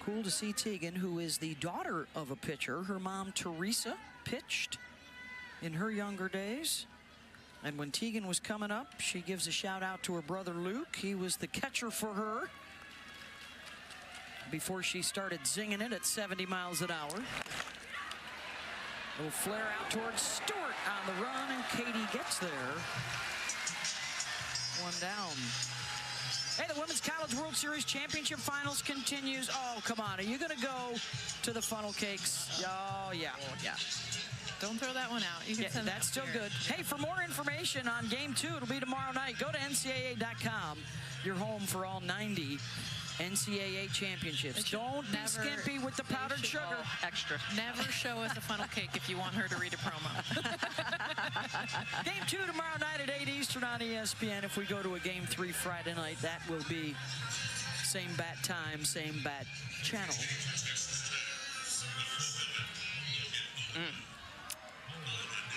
Cool to see Tegan, who is the daughter of a pitcher. Her mom, Teresa, pitched in her younger days. And when Tegan was coming up, she gives a shout out to her brother Luke. He was the catcher for her before she started zinging it at 70 miles an hour. Little flare out towards Stewart on the run, and Katie gets there. One down. Hey, the Women's College World Series Championship Finals continues. Oh, come on. Are you going to go to the funnel cakes? Oh, yeah. Yeah. Don't throw that one out. You can that's still good. Hey, for more information on Game 2, it'll be tomorrow night. Go to NCAA.com. Your home for all 90 NCAA championships. Don't be skimpy with the powdered sugar. Extra. Never show us a funnel cake if you want her to read a promo. Game 2 tomorrow night at 8 Eastern on ESPN. If we go to a Game 3 Friday night, that will be same bat time, same bat channel.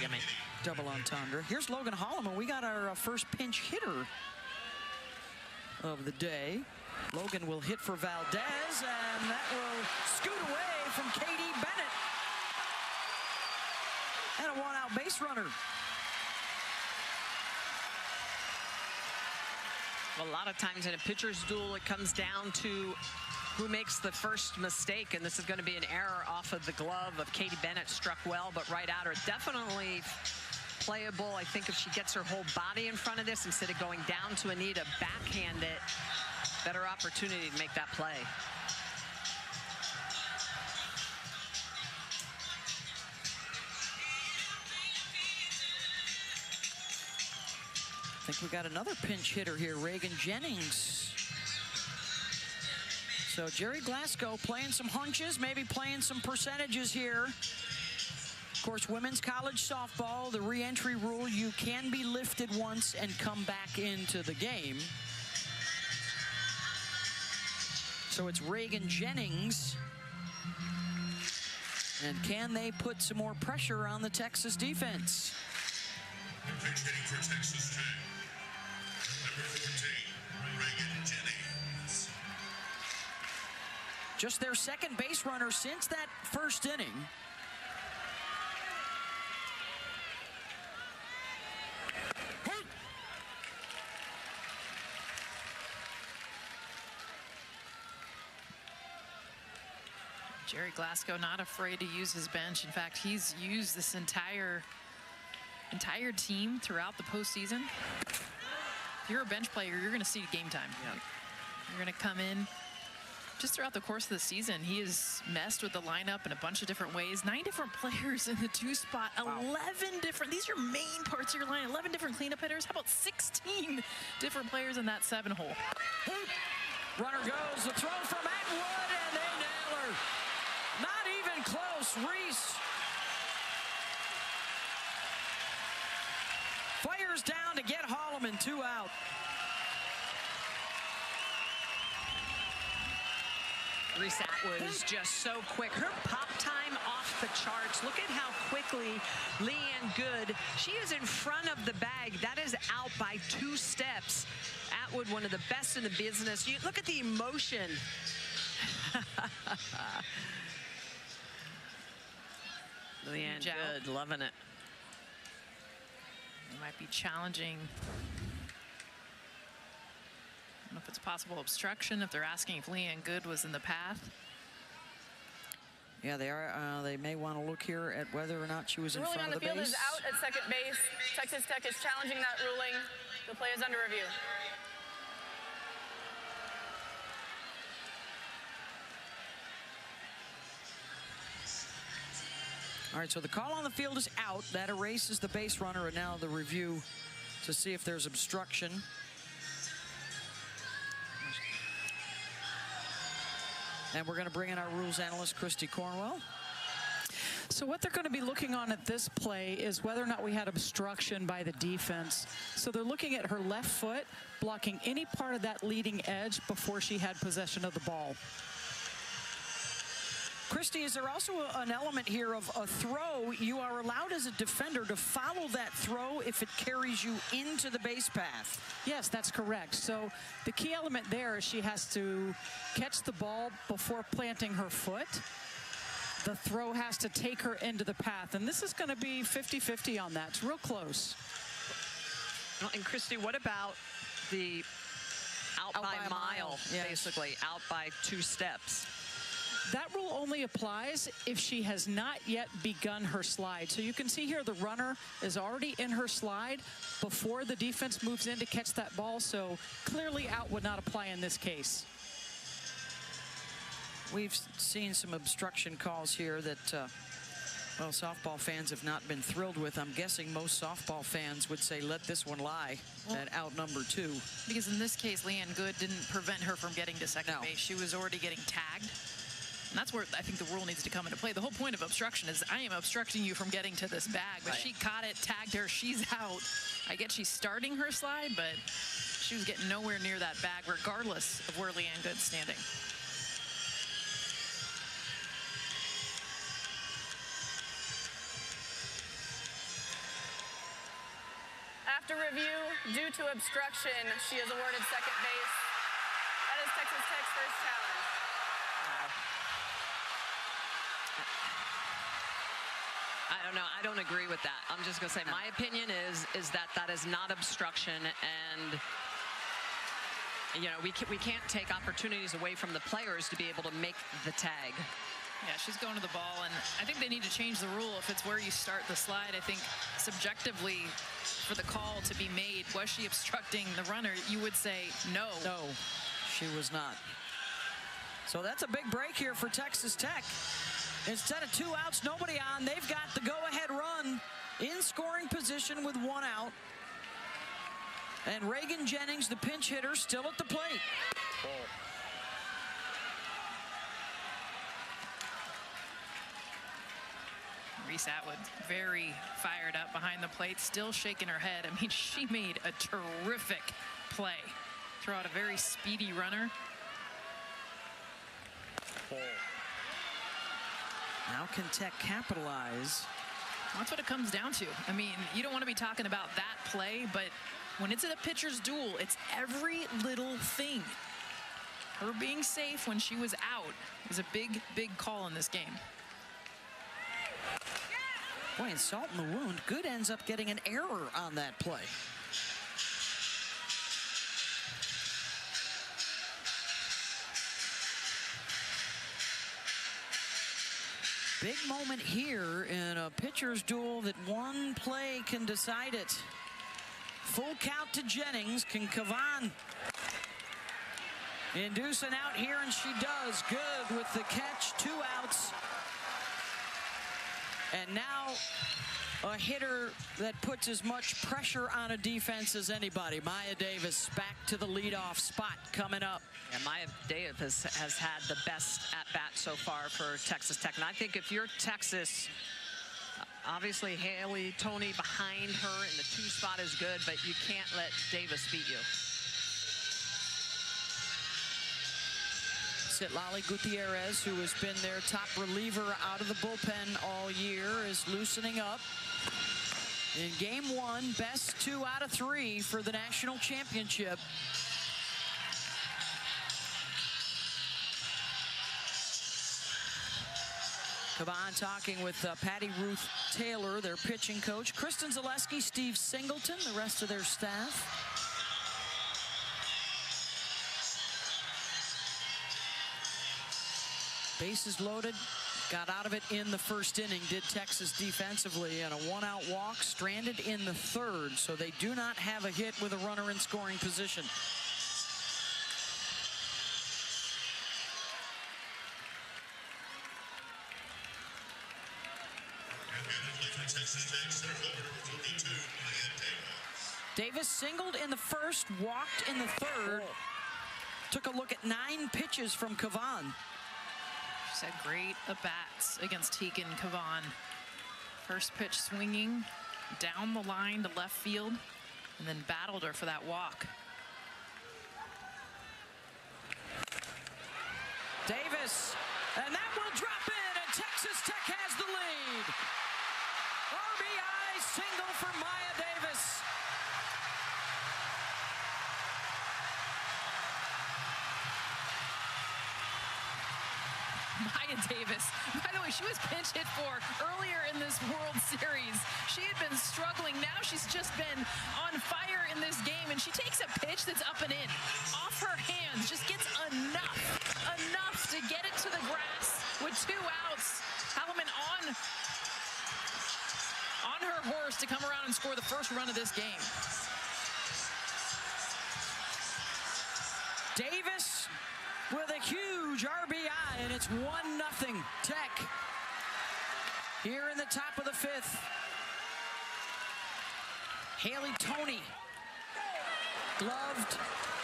Yummy. Double entendre. Here's Logan Holloman. We got our first pinch hitter of the day. Logan will hit for Valdez, and that will scoot away from Katie Bennett. And a one-out base runner. Well, a lot of times in a pitcher's duel, it comes down to who makes the first mistake, and this is going to be an error off of the glove of Katie Bennett. Struck well, but right at her. Definitely playable. I think if she gets her whole body in front of this instead of going down to a knee to backhand it, better opportunity to make that play. I think we got another pinch hitter here, Reagan Jennings. So Jerry Glasgow playing some hunches, maybe playing some percentages here. Of course, women's college softball, the re-entry rule, you can be lifted once and come back into the game. So it's Reagan Jennings. And can they put some more pressure on the Texas defense? Pitch hitting for Texas Tech. Number 14, Reagan Jennings. Just their second base runner since that first inning. Jerry Glasgow not afraid to use his bench. In fact, he's used this entire team throughout the postseason. If you're a bench player, you're going to see game time. Yeah. You're going to come in Just throughout the course of the season, he has messed with the lineup in a bunch of different ways. 9 different players in the 2 spot, 11 different, these are main parts of your line, 11 different cleanup hitters. How about 16 different players in that 7 hole? Runner goes, the throw from Atwood, and they nail her. Not even close. Reese fires down to get Holloman, 2 out. Reese Atwood is just so quick. Her pop time off the charts. Look at how quickly Leanne Good, she is in front of the bag. That is out by 2 steps. Atwood, one of the best in the business. You look at the emotion. Leanne Good, loving it. It might be challenging. I don't know if it's possible obstruction, if they're asking if Leanne Good was in the path. Yeah, they are. They may want to look here at whether or not she was in front of the base. Ruling on the field is out at second base. Texas Tech is challenging that ruling. The play is under review. All right, so the call on the field is out. That erases the base runner, and now the review to see if there's obstruction. And we're going to bring in our rules analyst, Christy Cornwell. So what they're going to be looking on at this play is whether or not we had obstruction by the defense. So they're looking at her left foot, blocking any part of that leading edge before she had possession of the ball. Christy, is there also an element here of a throw? You are allowed as a defender to follow that throw if it carries you into the base path. Yes, that's correct. So the key element there is she has to catch the ball before planting her foot. The throw has to take her into the path, and this is going to be 50-50 on that. It's real close. Well, and Christy, what about the out by a mile, yes. basically, out by 2 steps? That rule only applies if she has not yet begun her slide. So you can see here the runner is already in her slide before the defense moves in to catch that ball. So clearly out would not apply in this case. We've seen some obstruction calls here that, well, softball fans have not been thrilled with. I'm guessing most softball fans would say, let this one lie at out number 2. Because in this case, Leanne Good didn't prevent her from getting to second base. She was already getting tagged. And that's where I think the rule needs to come into play. The whole point of obstruction is I am obstructing you from getting to this bag. But she caught it, tagged her, she's out. I get she's starting her slide, but she was getting nowhere near that bag, regardless of where Leanne Good's standing. After review, due to obstruction, she is awarded second base. That is Texas Tech's first challenge. I don't know. I don't agree with that. I'm just going to say my opinion is that that is not obstruction, and you know we can't take opportunities away from the players to be able to make the tag. Yeah, she's going to the ball, and I think they need to change the rule if it's where you start the slide. I think subjectively, for the call to be made, was she obstructing the runner? You would say no. No, she was not. So that's a big break here for Texas Tech. Instead of 2 outs, nobody on, they've got the go-ahead run in scoring position with 1 out. And Reagan Jennings, the pinch hitter, still at the plate. Reese Atwood very fired up behind the plate, still shaking her head. I mean, she made a terrific play. Throw out a very speedy runner. Now can Tech capitalize? That's what it comes down to. I mean, you don't want to be talking about that play, but when it's in a pitcher's duel, it's every little thing. Her being safe when she was out is a big, big call in this game. Boy, and salt in the wound. Good ends up getting an error on that play. Big moment here in a pitcher's duel that one play can decide it. Full count to Jennings. Can Kavan Inducing out here, and she does. Good with the catch. 2 outs. And now a hitter that puts as much pressure on a defense as anybody. Maya Davis back to the leadoff spot coming up. Yeah, Maya Davis has had the best at-bat so far for Texas Tech. And I think if you're Texas, obviously Haley Tony behind her in the 2 spot is good, but you can't let Davis beat you. Citlali Gutierrez, who has been their top reliever out of the bullpen all year, is loosening up. In game 1, best 2 out of 3 for the national championship. Caban talking with Patty Ruth Taylor, their pitching coach, Kristen Zaleski, Steve Singleton, the rest of their staff. Bases loaded, got out of it in the first inning, did Texas defensively, and a 1-out walk, stranded in the 3rd, so they do not have a hit with a runner in scoring position. Davis singled in the 1st, walked in the 3rd. Took a look at 9 pitches from Caban. She's had great at-bats against Tegan Caban. First pitch swinging down the line to left field, and then battled her for that walk. Davis, and that will drop in, and Texas Tech has the lead. RBI single for Maya Davis. Maya Davis, by the way, she was pinch hit for earlier in this World Series. She had been struggling. Now she's just been on fire in this game, and she takes a pitch that's up and in, off her hands, just gets enough to get it to the grass with 2 outs. Halleman on her horse to come around and score the first run of this game. Davis with a huge RBI, and it's 1-0 Tech. Here in the top of the 5th. Haley Tony, gloved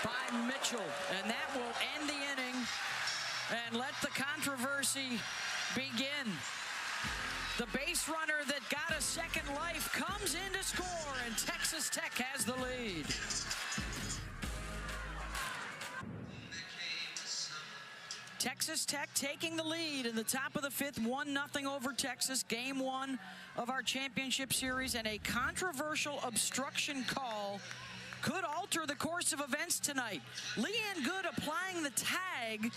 by Mitchell, and that will end the inning and let the controversy begin. The base runner that got a second life comes in to score, and Texas Tech has the lead. Texas Tech taking the lead in the top of the 5th, 1-0 over Texas. Game 1 of our championship series, and a controversial obstruction call could alter the course of events tonight. Leanne Good applying the tag,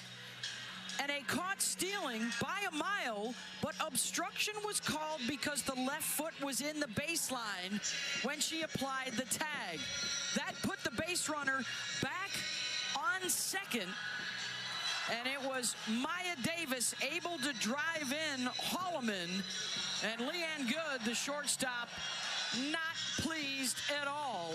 and a caught stealing by a mile, but obstruction was called because the left foot was in the baseline when she applied the tag. That put the base runner back on second, and it was Maya Davis able to drive in Holloman, and Leanne Good, the shortstop, not pleased at all.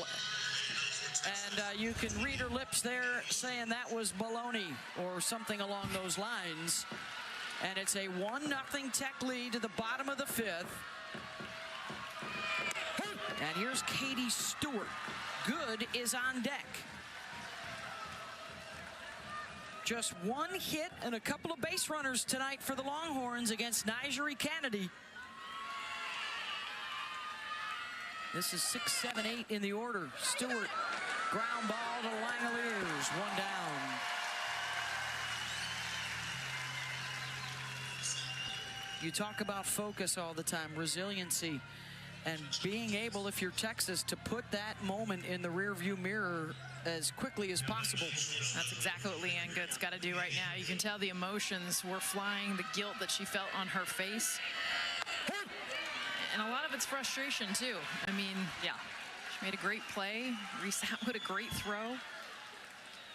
And you can read her lips there saying that was baloney or something along those lines. And it's a 1-0 Tech lead to the bottom of the 5th. And here's Katie Stewart. Good is on deck. Just 1 hit and a couple of base runners tonight for the Longhorns against Nigeri Kennedy. This is 6, 7, 8 in the order. Stewart, ground ball to Langoliers, 1 down. You talk about focus all the time, resiliency, and being able, if you're Texas, to put that moment in the rearview mirror as quickly as possible. That's exactly what Leanne Good's got to do right now. You can tell the emotions were flying, the guilt that she felt on her face. And a lot of it's frustration, too. I mean, yeah, she made a great play. Reese Atwood, a great throw.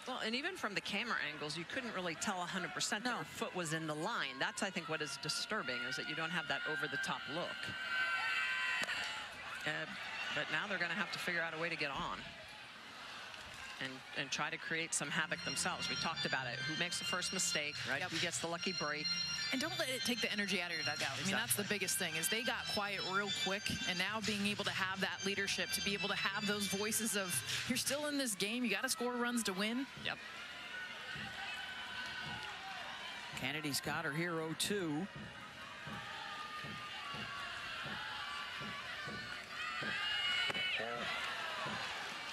Well, and even from the camera angles, you couldn't really tell 100% that her foot was in the line. That's, I think, what is disturbing, is that you don't have that over-the-top look. But now they're going to have to figure out a way to get on. and try to create some havoc themselves. We talked about it. Who makes the first mistake, right? Yep. Who gets the lucky break? And don't let it take the energy out of your dugout. I mean, that's the biggest thing, is they got quiet real quick, and now being able to have that leadership, to be able to have those voices of, you're still in this game, you got to score runs to win. Yep. Kennedy's got her here 0-2.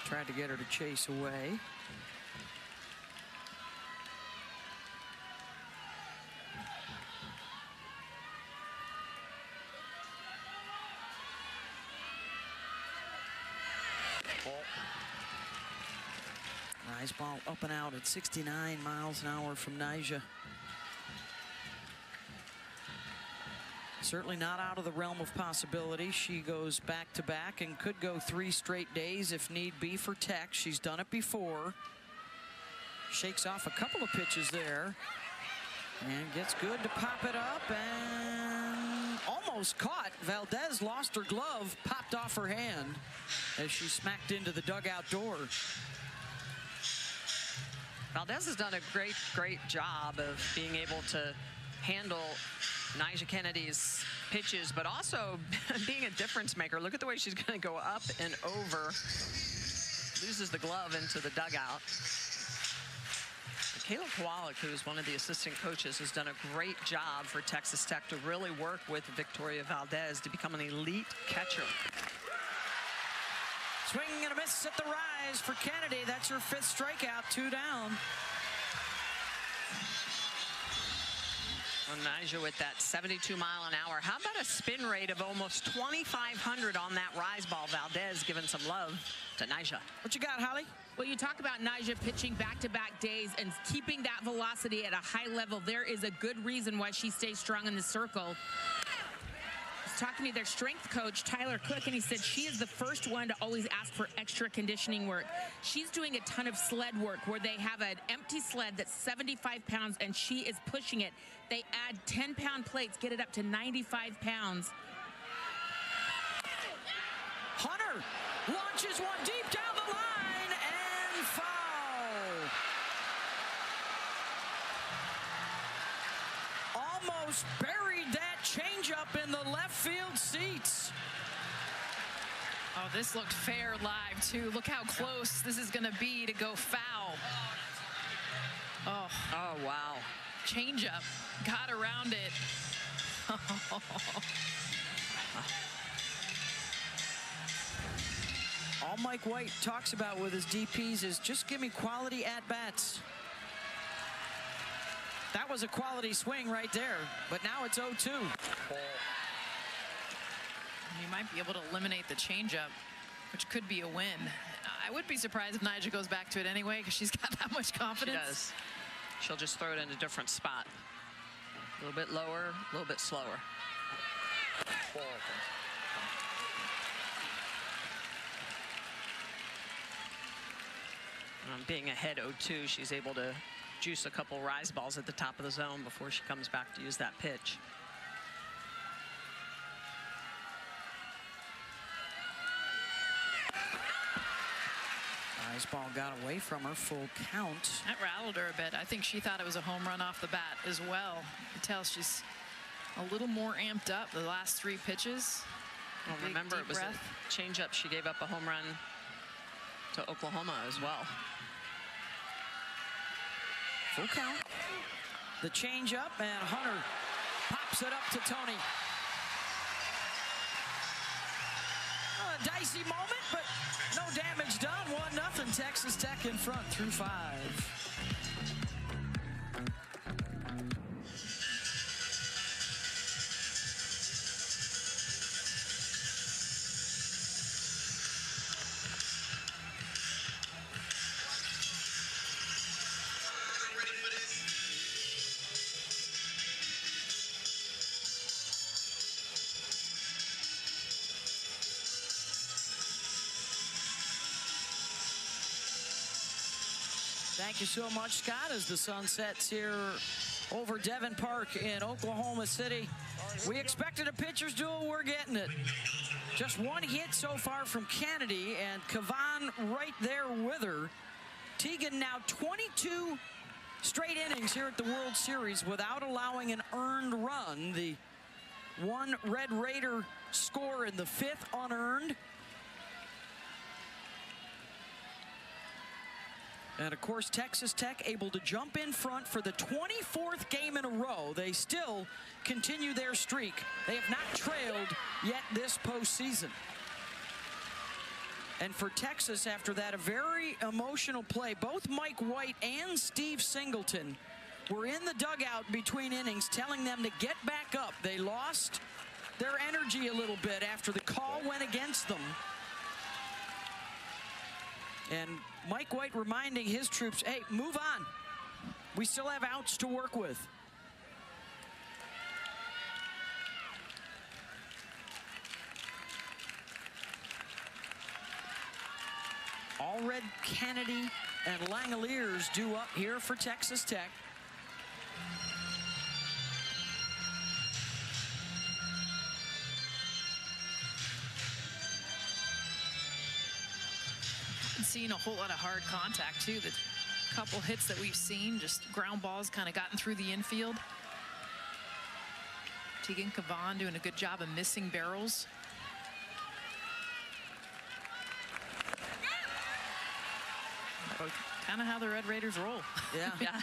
Tried to get her to chase away. Nice ball up and out at 69 miles an hour from Nyjah. Certainly not out of the realm of possibility. She goes back-to-back and could go 3 straight days if need be for Tech. She's done it before. Shakes off a couple of pitches there. And gets good to pop it up and almost caught. Valdez lost her glove, popped off her hand as she smacked into the dugout door. Valdez has done a great job of being able to handle Nyjah Kennedy's pitches, but also being a difference maker. Look at the way she's going to go up and over. Loses the glove into the dugout. Kayla Kowalik, who is one of the assistant coaches, has done a great job for Texas Tech to really work with Victoria Valdez to become an elite catcher. Swing and a miss at the rise for Kennedy. That's her 5th strikeout, 2 down. Nyjah with that 72 mile an hour. How about a spin rate of almost 2,500 on that rise ball? Valdez giving some love to Nyjah. What you got, Holly? Well, you talk about Nyjah pitching back-to-back days and keeping that velocity at a high level. There is a good reason why she stays strong in the circle. Talking to their strength coach, Tyler Cook, and he said she is the first one to always ask for extra conditioning work. She's doing a ton of sled work where they have an empty sled that's 75 pounds and she is pushing it. They add 10-pound plates, get it up to 95 pounds. Hunter launches one deep down the line and foul. Almost buried that changeup in the left field seats. Oh, this looked fair live, too. Look how close this is going to be to go foul. Oh, wow. Changeup. Got around it. All Mike White talks about with his DPs is just give me quality at-bats. That was a quality swing right there, but now it's 0-2. You might be able to eliminate the changeup, which could be a win. I would be surprised if Nyjah goes back to it anyway, because she's got that much confidence. She does. She'll just throw it in a different spot. A little bit lower, a little bit slower. Being ahead 0-2, she's able to juice a couple rise balls at the top of the zone before she comes back to use that pitch. Nice ball got away from her, full count. That rattled her a bit. I think she thought it was a home run off the bat as well. You can tell she's a little more amped up the last 3 pitches. Well, remember, it was a changeup. She gave up a home run to Oklahoma as well. Full count. The changeup, and Hunter pops it up to Tony. A dicey moment, but no damage done. 1-0 Texas Tech in front through 5. Thank you so much, Scott, as the sun sets here over Devon Park in Oklahoma City. We expected a pitcher's duel. We're getting it. Just 1 hit so far from Kennedy, and Kavan right there with her. Tegan now 22 straight innings here at the World Series without allowing an earned run. The one Red Raider score in the 5th unearned. And of course, Texas Tech able to jump in front for the 24th game in a row. They still continue their streak. They have not trailed yet this postseason. And for Texas, after that, a very emotional play. Both Mike White and Steve Singleton were in the dugout between innings telling them to get back up. They lost their energy a little bit after the call went against them. And Mike White reminding his troops, hey, move on. We still have outs to work with. Allred, Kennedy, and Langoliers due up here for Texas Tech. Seeing a whole lot of hard contact too. The couple hits that we've seen, just ground balls kind of gotten through the infield. Tegan Cavan doing a good job of missing barrels. Kind of how the Red Raiders roll. Yeah.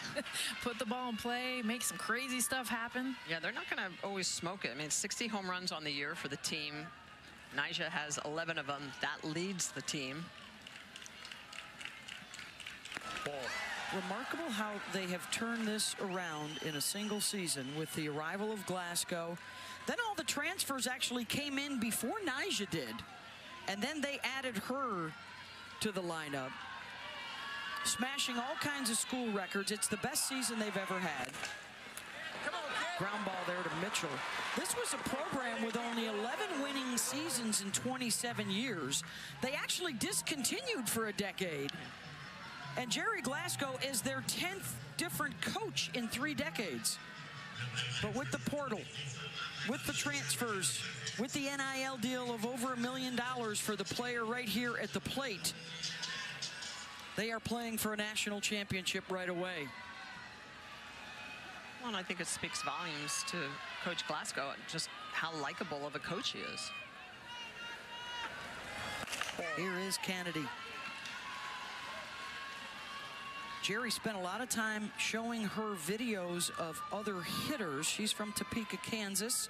Put the ball in play, make some crazy stuff happen. Yeah, they're not going to always smoke it. I mean, 60 home runs on the year for the team. Nyjah has 11 of them. That leads the team. Remarkable how they have turned this around in a single season with the arrival of Glasgow. Then all the transfers actually came in before Nyjah did. And then they added her to the lineup. Smashing all kinds of school records. It's the best season they've ever had. Ground ball there to Mitchell. This was a program with only 11 winning seasons in 27 years. They actually discontinued for a decade. And Jerry Glasgow is their 10th different coach in 3 decades. But with the portal, with the transfers, with the NIL deal of over $1 million for the player right here at the plate, they are playing for a national championship right away. Well, and I think it speaks volumes to Coach Glasgow, just how likable of a coach he is. Here is Kennedy. Jerry spent a lot of time showing her videos of other hitters. She's from Topeka, Kansas.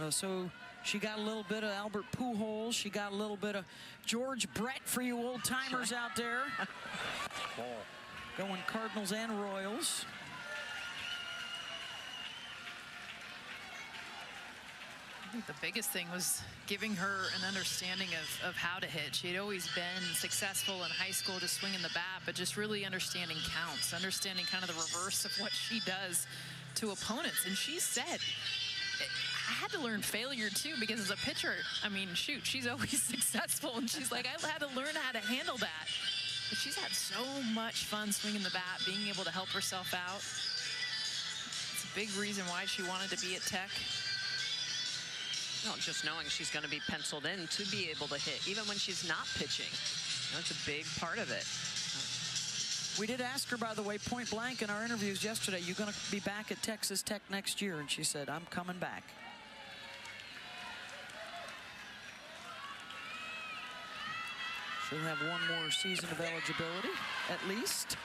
So she got a little bit of Albert Pujols. She got a little bit of George Brett for you old timers out there. Going Cardinals and Royals. I think the biggest thing was giving her an understanding of how to hit. She had always been successful in high school just swinging the bat, but just really understanding counts, understanding kind of the reverse of what she does to opponents. And she said, I had to learn failure too, because as a pitcher, I mean, shoot, she's always successful. And she's like, I had to learn how to handle that. But she's had so much fun swinging the bat, being able to help herself out. It's a big reason why she wanted to be at Tech. No, just knowing she's going to be penciled in to be able to hit, even when she's not pitching. That's a big part of it. We did ask her, by the way, point blank in our interviews yesterday, you going to be back at Texas Tech next year? And she said, I'm coming back. She'll have one more season of eligibility, at least.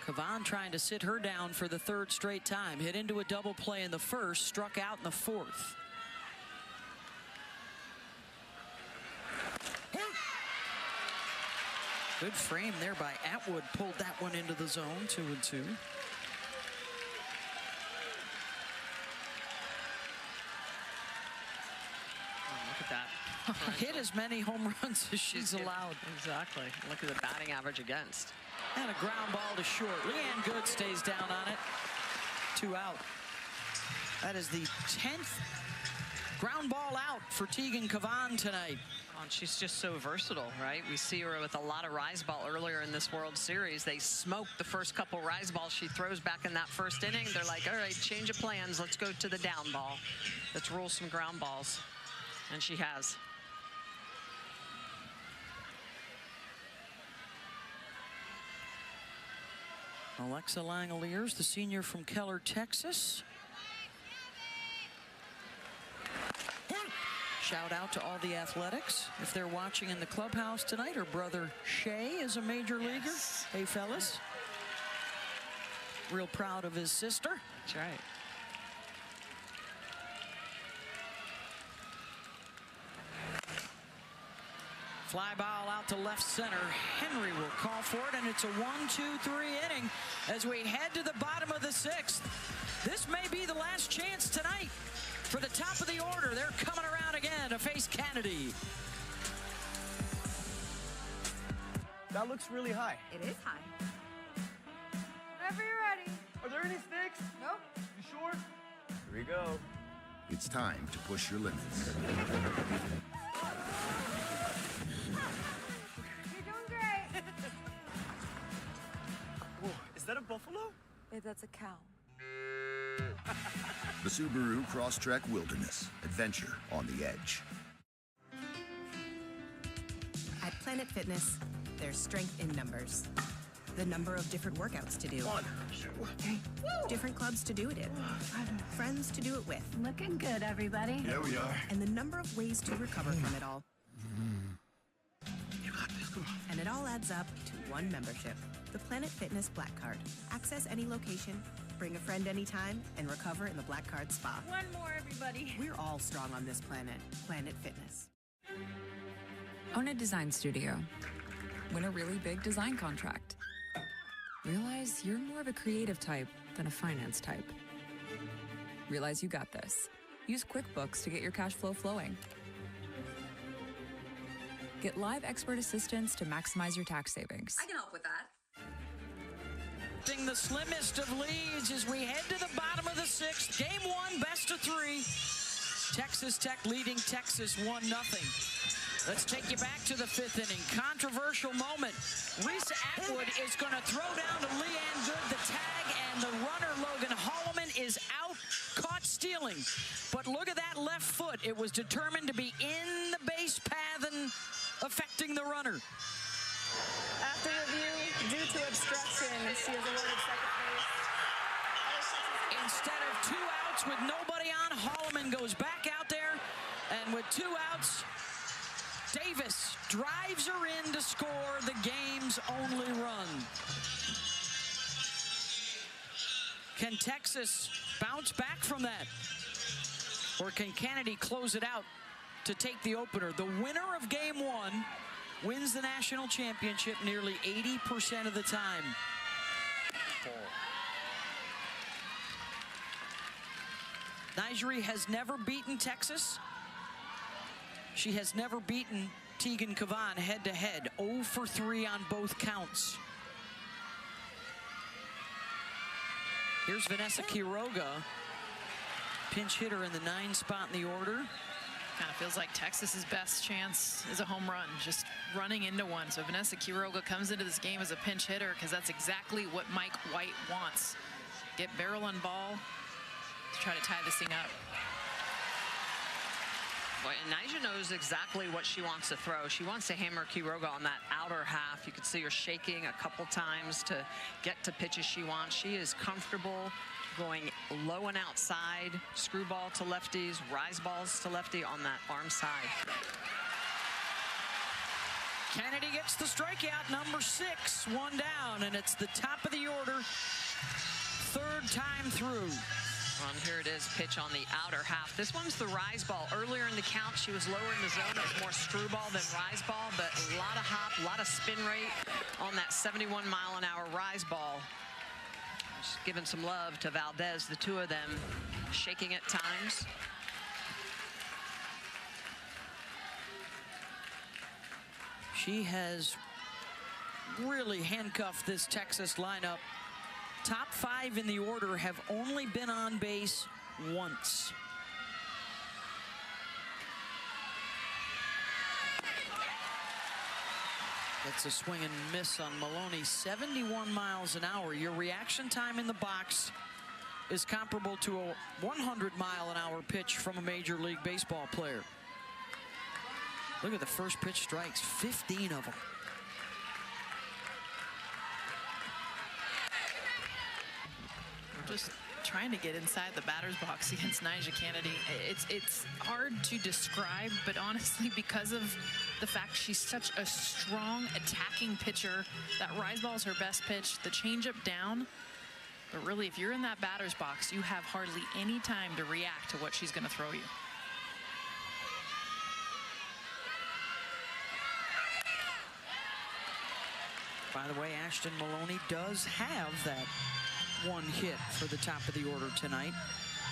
Cavan trying to sit her down for the 3rd straight time. Hit into a double play in the 1st, struck out in the 4th. Good frame there by Atwood. Pulled that one into the zone, 2-2. Look at that. Hit as many home runs as she's allowed. Exactly. Look at the batting average against. And a ground ball to short. Leanne Good stays down on it. 2 out. That is the 10th ground ball out for Tegan Cavan tonight. And she's just so versatile, right? We see her with a lot of rise ball earlier in this World Series. They smoked the first couple rise balls she throws back in that first inning. They're like, all right, change of plans. Let's go to the down ball. Let's roll some ground balls. And she has. Alexa Langoliers, the senior from Keller, Texas. Shout out to all the Athletics. If they're watching in the clubhouse tonight, her brother Shay is a major leaguer. Yes. Hey, fellas. Real proud of his sister. That's right. Fly ball out to left center. Henry will call for it, and it's a 1-2-3 inning as we head to the bottom of the 6th. This may be the last chance tonight for the top of the order. They're coming around again to face Kennedy. That looks really high. It is high. Whenever you're ready. Are there any sticks? Nope. You sure? Here we go. It's time to push your limits. You're doing great. Whoa, is that a buffalo? That's a cow. The Subaru Crosstrek Wilderness. Adventure on the edge. At Planet Fitness, there's strength in numbers. The number of different workouts to do. 1, 2, Different clubs to do it in. Friends to do it with. Looking good, everybody. There we are. And the number of ways to recover from it all. You got this, come on. And it all adds up to one membership. The Planet Fitness Black Card. Access any location, bring a friend anytime, and recover in the Black Card Spa. One more, everybody. We're all strong on this planet. Planet Fitness. Own a design studio. Win a really big design contract. Realize you're more of a creative type than a finance type. Realize you got this. Use QuickBooks to get your cash flow flowing. Get live expert assistance to maximize your tax savings. I can help with that. The slimmest of leads as we head to the bottom of the 6th. Game 1, best of 3. Texas Tech leading Texas 1-0. Let's take you back to the 5th inning. Controversial moment. Reese Atwood is going to throw down to Leanne Good the tag, and the runner, Logan Holloman, is out, caught stealing. But look at that left foot. It was determined to be in the base path and affecting the runner. After review, due to obstruction, she is awarded second base. Instead of 2 outs with nobody on, Holloman goes back out there, and with 2 outs, Davis drives her in to score the game's only run. Can Texas bounce back from that? Or can Kennedy close it out to take the opener? The winner of Game 1 wins the national championship nearly 80% of the time. Nigeri has never beaten Texas. She has never beaten Tegan Cavan head-to-head. 0 for 3 on both counts. Here's Vanessa Quiroga, pinch hitter in the 9 spot in the order. Kind of feels like Texas's best chance is a home run, just running into one. So Vanessa Quiroga comes into this game as a pinch hitter because that's exactly what Mike White wants. Get barrel and ball to try to tie this thing up. Boy, and Nyjah knows exactly what she wants to throw. She wants to hammer Quiroga on that outer half. You can see her shaking a couple times to get to pitches she wants. She is comfortable going low and outside, screwball to lefties, rise balls to lefty on that arm side. Kennedy gets the strikeout, number 6, 1 down, and it's the top of the order, 3rd time through. Here it is, pitch on the outer half. This one's the rise ball. Earlier in the count, she was lower in the zone. It was more screwball than rise ball, but a lot of hop, a lot of spin rate on that 71-mile-an-hour rise ball. Just giving some love to Valdez, the 2 of them shaking at times. She has really handcuffed this Texas lineup. Top 5 in the order have only been on base once. That's a swing and miss on Maloney. 71 miles an hour. Your reaction time in the box is comparable to a 100-mile-an-hour pitch from a Major League Baseball player. Look at the first pitch strikes, 15 of them. Just trying to get inside the batter's box against Nyjah Kennedy. It's hard to describe, but honestly, because of the fact she's such a strong attacking pitcher, that rise ball is her best pitch, the changeup down. But really, if you're in that batter's box, you have hardly any time to react to what she's going to throw you. By the way, Ashton Maloney does have that one hit for the top of the order tonight.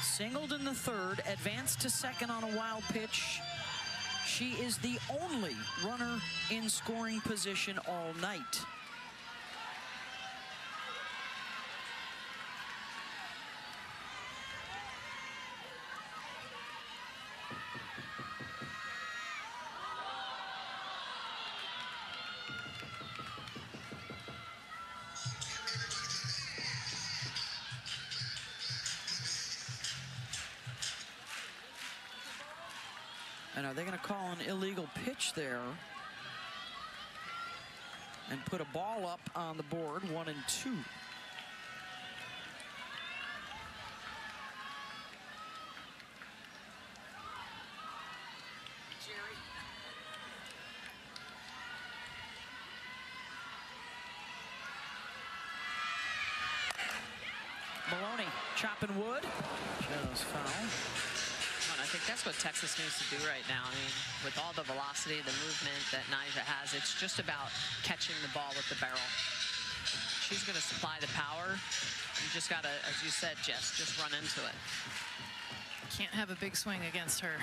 Singled in the third, advanced to second on a wild pitch. She is the only runner in scoring position all night. And are they going to call an illegal pitch there and put a ball up on the board, 1-2? Maloney chopping wood. Just foul. I think that's what Texas needs to do right now. I mean, with all the velocity, the movement that Nyjah has, it's just about catching the ball with the barrel. She's going to supply the power. You just got to, as you said, Jess, just run into it. Can't have a big swing against her.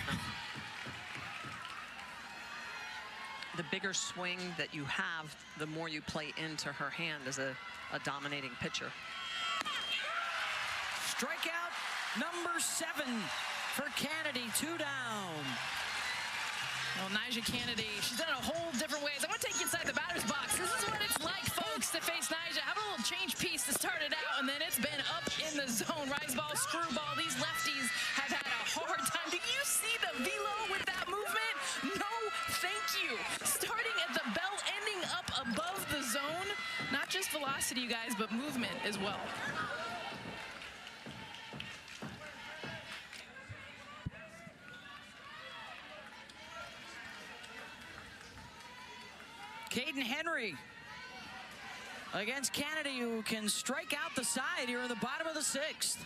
The bigger swing that you have, the more you play into her hand as a dominating pitcher. Strikeout number 7. For Kennedy, 2 down. Well, Nyjah Kennedy, she's done it a whole different ways. I want to take you inside the batter's box. This is what it's like, folks, to face Nyjah. Have a little change piece to start it out, and then it's been up in the zone. Rise ball, screwball. These lefties have had a hard time. Did you see the velo with that movement? No, thank you. Starting at the belt, ending up above the zone. Not just velocity, you guys, but movement as well. Caden Henry against Kennedy, who can strike out the side here in the bottom of the 6th.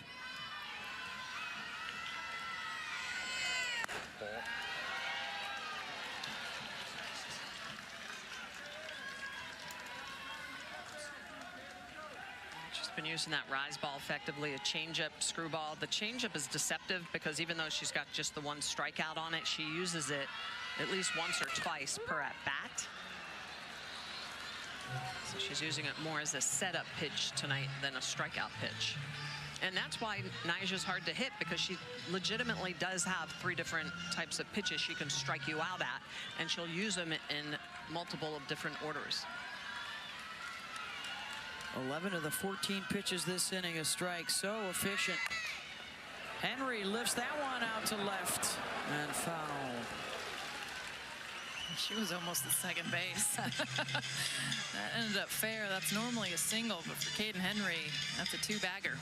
She's been using that rise ball effectively, a changeup, screwball. The changeup is deceptive because even though she's got just the one strikeout on it, she uses it at least once or twice per at bat. So she's using it more as a setup pitch tonight than a strikeout pitch. And that's why Nyjah's hard to hit, because she legitimately does have 3 different types of pitches she can strike you out at, and she'll use them in multiple of different orders. 11 of the 14 pitches this inning, a strike. So efficient. Henry lifts that one out to left and foul. She was almost at second base. That ended up fair. That's normally a single, but for Caden Henry, that's a 2-bagger.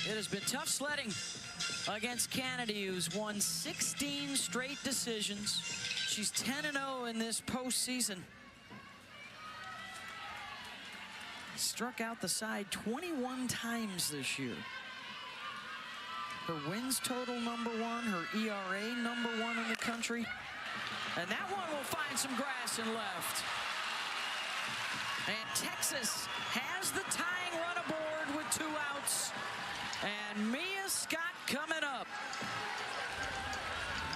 It has been tough sledding against Kennedy, who's won 16 straight decisions. She's 10-0 in this postseason. Struck out the side 21 times this year. Her wins total #1, her ERA #1 in the country. And that one will find some grass in left. And Texas has the tying run aboard with 2 outs. And Mia Scott coming up.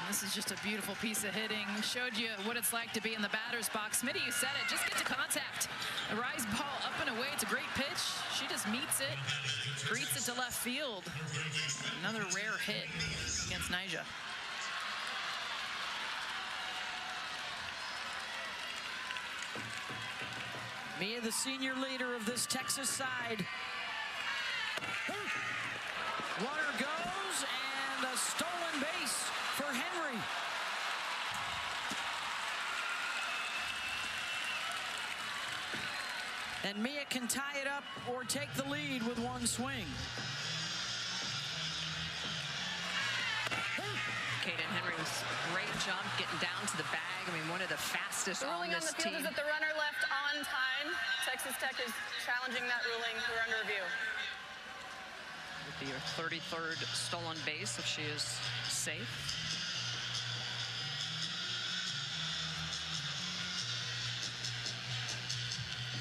This is just a beautiful piece of hitting. Showed you what it's like to be in the batter's box. Smitty, you said it, just get to contact. A rise ball up and away, it's a great pitch. She just meets it, greets it to left field. Another rare hit against Nyjah. Mia, the senior leader of this Texas side. Runner goes, and a stolen base for Henry. And Mia can tie it up or take the lead with one swing. Kaden Henry was great jump getting down to the bag. I mean, one of the fastest The on ruling on this the field team. is that the runner left on time. Texas Tech is challenging that ruling. We're under review. Would be her 33rd stolen base if she is safe.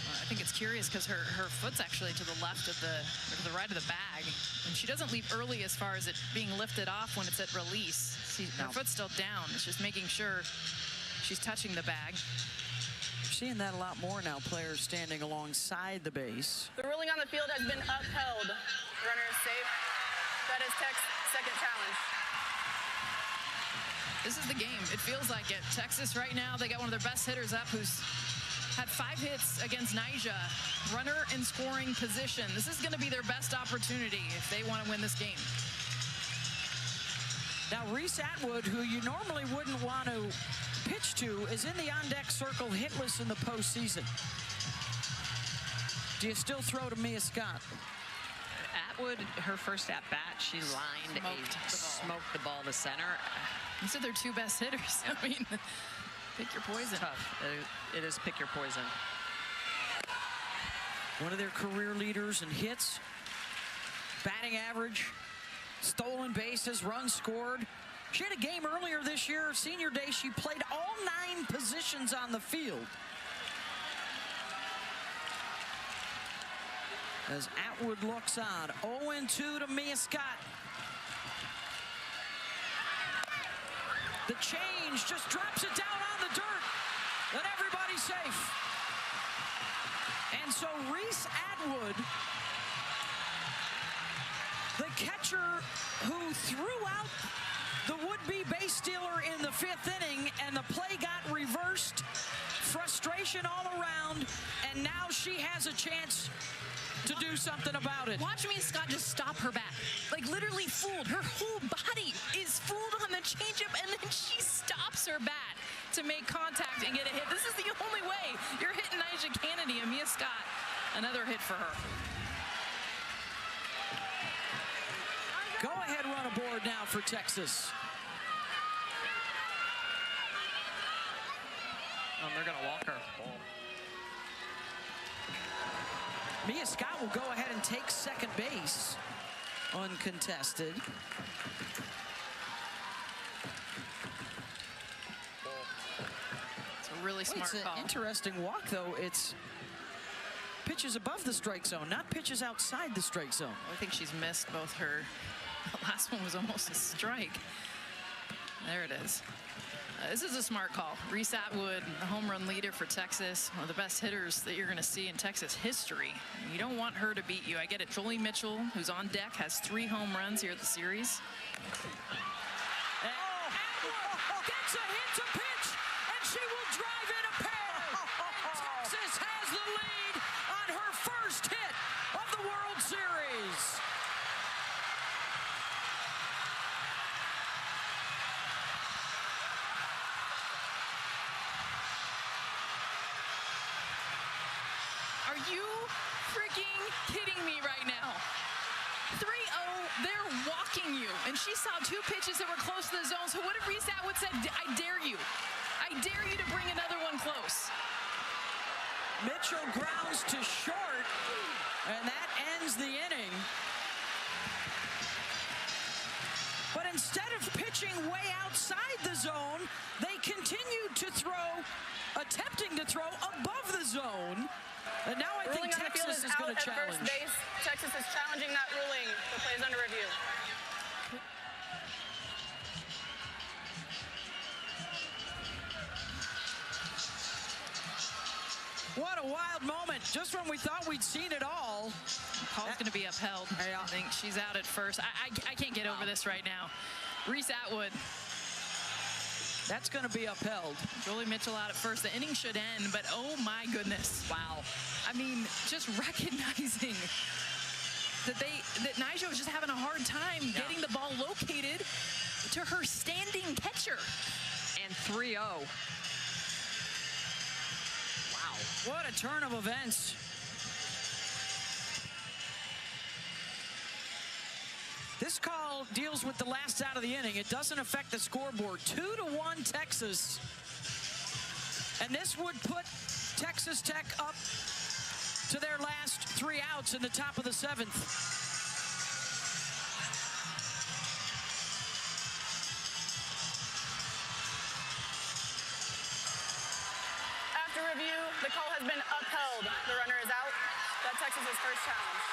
I think it's curious because her foot's actually to the left of the, or to the right of the bag. And she doesn't leave early as far as it being lifted off when it's at release. Her foot's still down. It's just making sure she's touching the bag. Seeing that a lot more now, players standing alongside the base. The ruling on the field has been upheld. Runner is safe. That is Tech's second challenge. This is the game. It feels like it. Texas right now, they got one of their best hitters up who's had 5 hits against Nyjah. Runner in scoring position. This is going to be their best opportunity if they want to win this game. Now, Reese Atwood, who you normally wouldn't want to pitch to, is in the on-deck circle hitless in the postseason. Do you still throw to Mia Scott? Atwood, her first at-bat, she smoked the ball to center. These are their 2 best hitters. I mean, pick your poison. It's tough. It is pick your poison. One of their career leaders in hits, batting average, stolen bases, runs scored. She had a game earlier this year, senior day. She played all 9 positions on the field. As Atwood looks on, 0-2 to Mia Scott. The change just drops it down on the dirt. Then everybody's safe. And so Reese Atwood, the catcher who threw out the would-be base stealer in the 5th inning, and the play got reversed. Frustration all around, and now she has a chance to do something about it. Watch Mia Scott just stop her bat. Like, literally fooled. Her whole body is fooled on the changeup, and then she stops her bat to make contact and get a hit. This is the only way you're hitting Nyjah Kennedy, and Mia Scott, another hit for her. Go-ahead run aboard now for Texas. They're going to walk her. Mia Scott will go ahead and take second base, uncontested. It's a really smart It's call. an interesting walk, though. It's pitches above the strike zone, not pitches outside the strike zone. I think she's missed both her. The last one was almost a strike. There it is. This is a smart call. Reese Atwood, the home run leader for Texas, one of the best hitters that you're going to see in Texas history. You don't want her to beat you. I get it. Jolie Mitchell, who's on deck, has 3 home runs here at the series. Atwood gets a hit to pitch, and she will drive in a pair. And Texas has the lead on her first hit of the World Series. Are you freaking kidding me right now? 3-0, they're walking you. And she saw 2 pitches that were close to the zone. So what if Reese Atwood said, I dare you. I dare you to bring another one close. Mitchell grounds to short, and that ends the inning. But instead of pitching way outside the zone, they continued to throw, attempting to throw above the zone. And now I think Texas is going to challenge. First base. Texas is challenging that ruling. The play is under review. What a wild moment. Just when we thought we'd seen it all. Call's going to be upheld. I think she's out at first. I can't get over this right now. Reese Atwood, That's going to be upheld. Jolie Mitchell out at first. The inning should end, but oh my goodness. Wow. I mean, just recognizing that Nyjah was just having a hard time getting the ball located to her standing catcher. And 3-0. Wow. What a turn of events. This call deals with the last out of the inning. It doesn't affect the scoreboard. 2-1 Texas. And this would put Texas Tech up to their last 3 outs in the top of the 7th. After review, the call has been upheld. The runner is out. That's Texas's first challenge.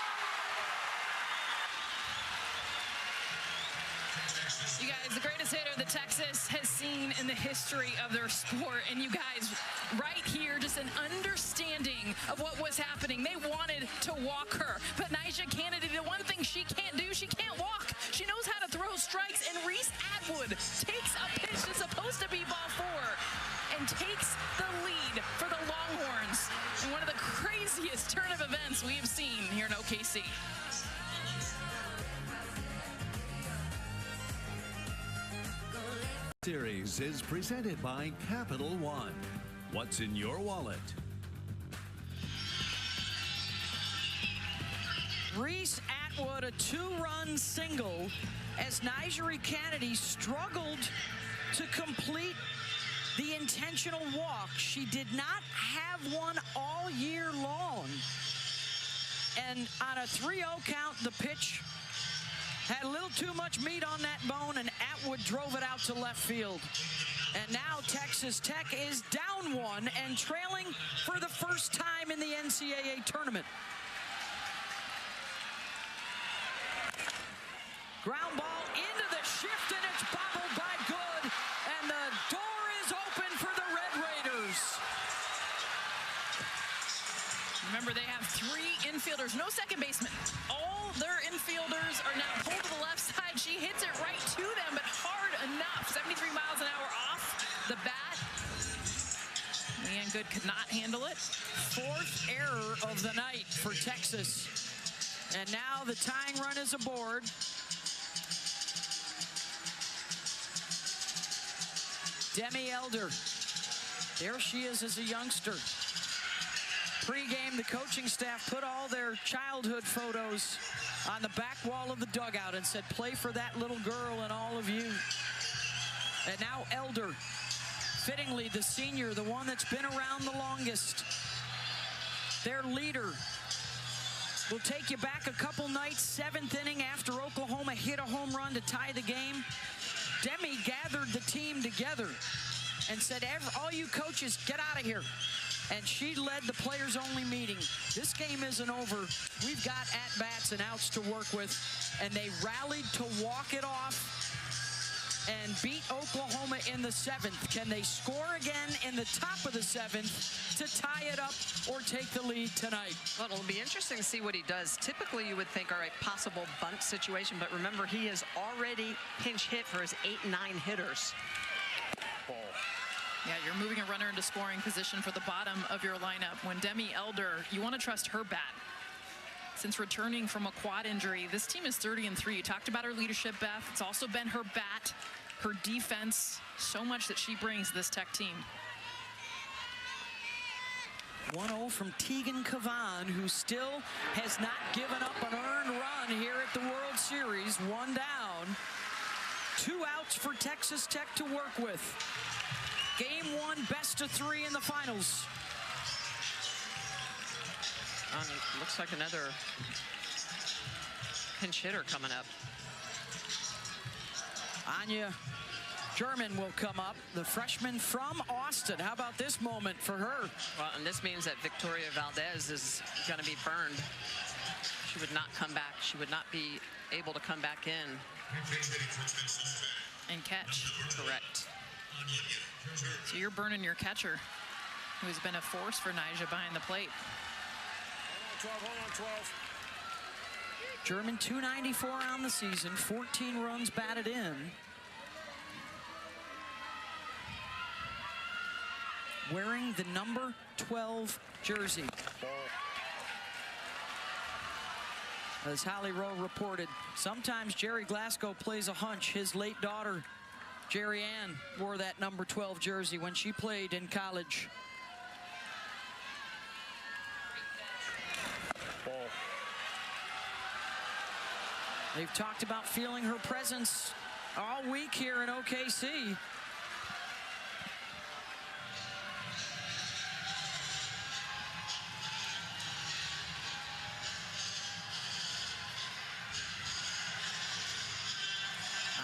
You guys, the greatest hitter that Texas has seen in the history of their sport. And you guys, right here, just an understanding of what was happening. They wanted to walk her. But Nyjah Kennedy, the one thing she can't do, she can't walk. She knows how to throw strikes. And Reese Atwood takes a pitch that's supposed to be ball 4 and takes the lead for the Longhorns in one of the craziest turn of events we have seen here in OKC. Series is presented by Capital One. What's in your wallet? Reese Atwood, a 2-run single as Nyjah Kennedy struggled to complete the intentional walk. She did not have one all year long. And on a 3-0 count, the pitch had a little too much meat on that bone, and Atwood drove it out to left field. And now Texas Tech is down 1 and trailing for the first time in the NCAA tournament. Ground ball into the shift, and it's bobbled by Good, and the door is open for the Red Raiders. Remember, they have 3 infielders, no second baseman. All their infielders are now pulled to the left side. She hits it right to them, but hard enough. 73 miles an hour off the bat. Leanne Good could not handle it. 4th error of the night for Texas. And now the tying run is aboard. Demi Elder. There she is as a youngster. Pre-game, the coaching staff put all their childhood photos on the back wall of the dugout and said, play for that little girl and all of you. And now Elder, fittingly the senior, the one that's been around the longest. Their leader will take you back a couple nights, 7th inning after Oklahoma hit a home run to tie the game. Demi gathered the team together and said, all you coaches, get out of here. And she led the players-only meeting. This game isn't over. We've got at-bats and outs to work with. And they rallied to walk it off and beat Oklahoma in the 7th. Can they score again in the top of the 7th to tie it up or take the lead tonight? Well, it'll be interesting to see what he does. Typically, you would think, all right, possible bunt situation. But remember, he has already pinch hit for his 8 and 9 hitters. Ball. Yeah, you're moving a runner into scoring position for the bottom of your lineup. When Demi Elder, you want to trust her bat. Since returning from a quad injury, this team is 30-3. You talked about her leadership, Beth. It's also been her bat, her defense, so much that she brings this Tech team. 1-0 from Tegan Cavan, who still has not given up an earned run here at the World Series. 1 down. 2 outs for Texas Tech to work with. Game 1, best of 3 in the finals. Looks like another pinch hitter coming up. Anya German will come up, the freshman from Austin. How about this moment for her? Well, and this means that Victoria Valdez is going to be burned. She would not come back. She would not be able to come back in and catch. Correct. So you're burning your catcher, who's been a force for Nyjah behind the plate. 12, hold on, 12. German 294 on the season, 14 runs batted in. wearing the number 12 jersey. As Holly Rowe reported, sometimes Jerry Glasgow plays a hunch. His late daughter, Jerry Ann, wore that number 12 jersey when she played in college. They've talked about feeling her presence all week here in OKC.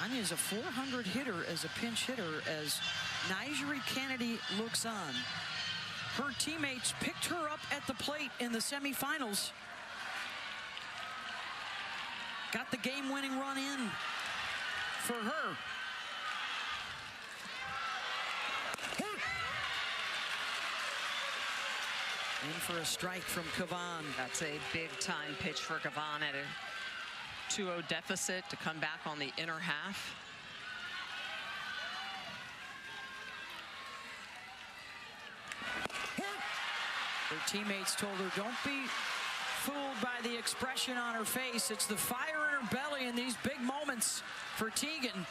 Anya's a 400 hitter as a pinch hitter as Nigeri Kennedy looks on. Her teammates picked her up at the plate in the semifinals. Got the game-winning run in for her. In for a strike from Kavan. That's a big-time pitch for Kavan at a 2-0 deficit to come back on the inner half. Her teammates told her, don't be fooled by the expression on her face. It's the fire in her belly in these big moments for Teagan.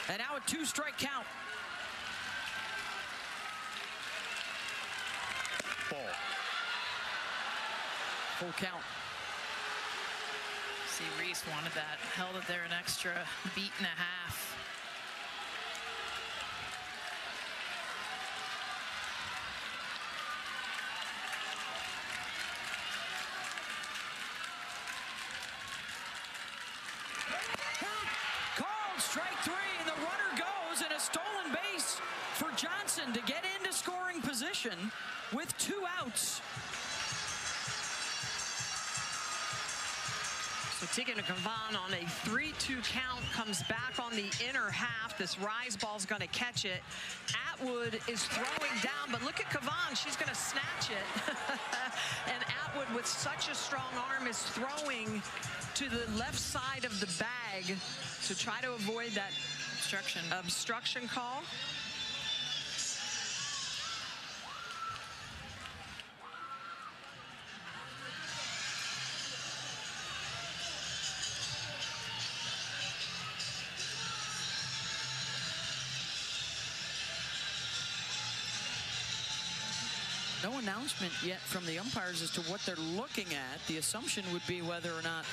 And now a 2-strike count. Ball. Full count. See, Reese wanted that, held it there an extra beat and a half. Called strike 3, and the runner goes, and a stolen base for Johnson to get into scoring position with 2 outs. So Teagan Kavan on a 3-2 count comes back on the inner half. This rise ball's going to catch it. Atwood is throwing down, but look at Kavan. She's going to snatch it. And Atwood, with such a strong arm, is throwing to the left side of the bag to try to avoid that obstruction call. No announcement yet from the umpires as to what they're looking at. The assumption would be whether or not.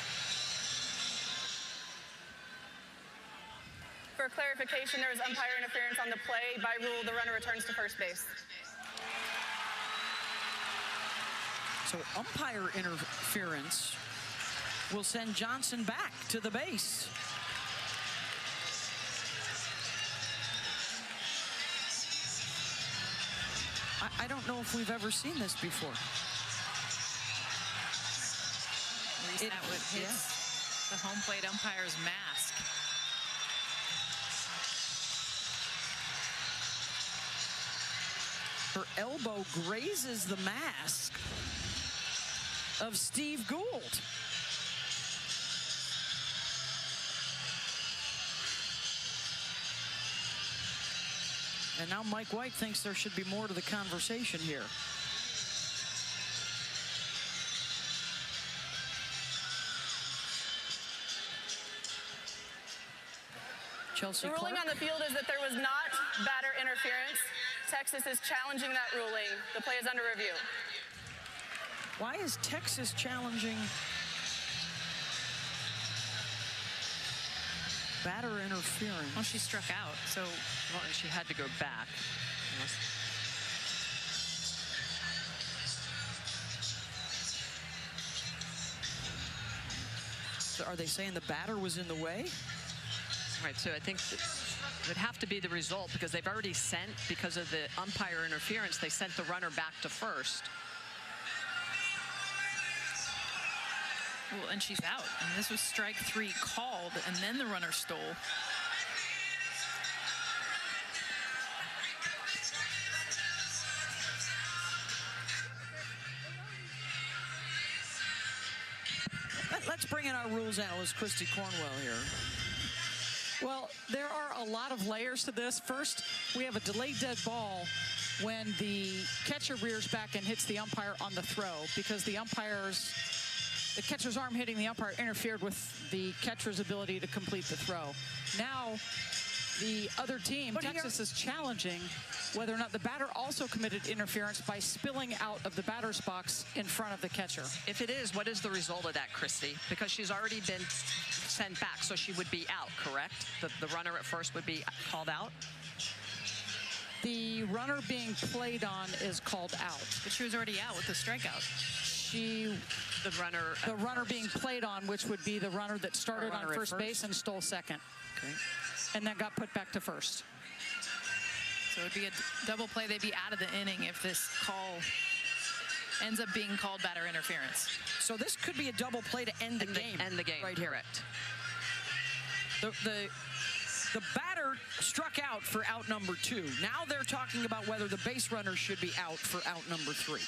For clarification, there was umpire interference on the play. By rule, the runner returns to first base. So umpire interference will send Johnson back to the base. I don't know if we've ever seen this before. Reese Atwood hits the home plate umpire's mask. Her elbow grazes the mask of Steve Gould. And now Mike White thinks there should be more to the conversation here. Chelsea The ruling Clark. on the field is that there was not batter interference. Texas is challenging that ruling. The play is under review. Why is Texas challenging batter interference? Well, she struck out, so well, and she had to go back. So are they saying the batter was in the way? Right, so I think it would have to be the result because they've already sent, because of the umpire interference, they sent the runner back to first. well, and she's out. And this was strike 3 called, and then the runner stole. Let's bring in our rules analyst, Christy Cornwell, here. Well, there are a a lot of layers to this. First, we have a delayed dead ball when the catcher rears back and hits the umpire on the throw, because the catcher's arm hitting the umpire interfered with the catcher's ability to complete the throw. Now, the other team, Texas, is challenging whether or not the batter also committed interference by spilling out of the batter's box in front of the catcher. If it is, what is the result of that, Christy? Because she's already been sent back, so she would be out, correct? The runner at first would be called out? The runner being played on is called out. But she was already out with the strikeout. The runner being played on, which would be the runner that started on first base and stole second. Okay. And then got put back to first. So it would be a double play. They'd be out of the inning if this call ends up being called batter interference. So this could be a double play to end the game. End the game, right here. Correct. The batter struck out for out number 2. Now they're talking about whether the base runner should be out for out number 3.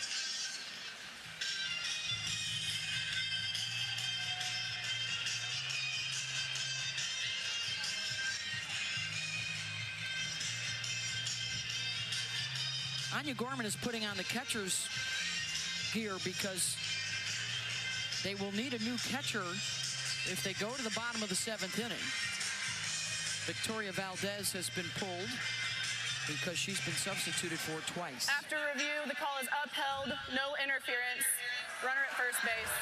Anya Gorman is putting on the catcher's gear because they will need a new catcher if they go to the bottom of the 7th inning. Victoria Valdez has been pulled because she's been substituted for twice. After review, the call is upheld. No interference. Runner at first base.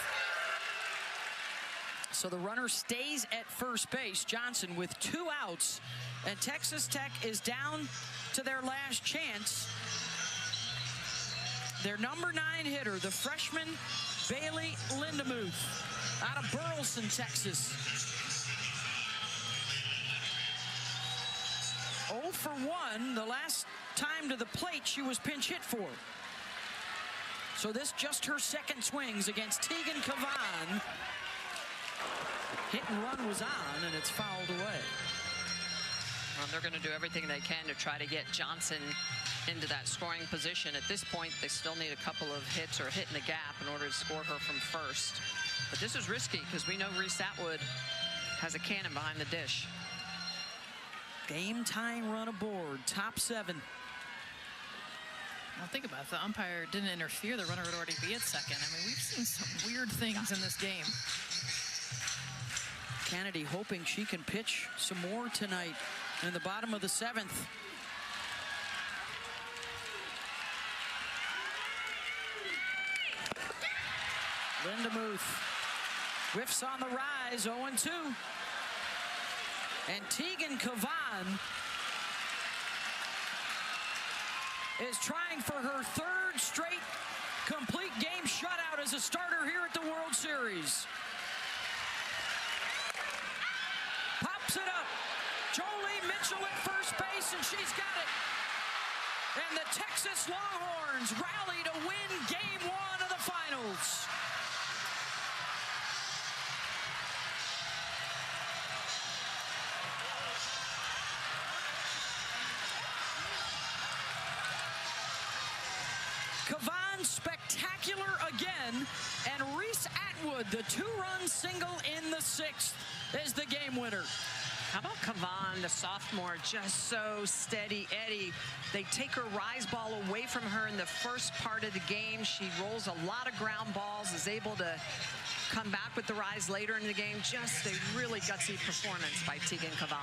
So the runner stays at first base, Johnson, with 2 outs. And Texas Tech is down to their last chance. Their number 9 hitter, the freshman Bailey Lindemuth, out of Burleson, Texas. 0 for 1, the last time to the plate she was pinch hit for. So this just her second swings against Tegan Cavan. Hit and run was on, and it's fouled away. Well, they're going to do everything they can to try to get Johnson into that scoring position. At this point, they still need a couple of hits or a hit in the gap in order to score her from first. But this is risky because we know Reese Atwood has a cannon behind the dish. Game time run aboard, top 7. Well, think about it. If the umpire didn't interfere, the runner would already be at second. I mean, we've seen some weird things in this game. Kennedy hoping she can pitch some more tonight in the bottom of the 7th. Lindemuth whiffs on the rise, 0-2. And Tegan Cavan is trying for her 3rd straight complete game shutout as a starter here at the World Series. Pops it up. Jolie Mitchell at first base, and she's got it. And the Texas Longhorns rally to win Game 1 of the finals. Cavan spectacular again, and Reese Atwood, the 2-run single in the 6th, is the game winner. How about Cavan, the sophomore, just so steady Eddie? They take her rise ball away from her in the first part of the game. She rolls a lot of ground balls, is able to come back with the rise later in the game. Just a really gutsy performance by Tegan Cavan.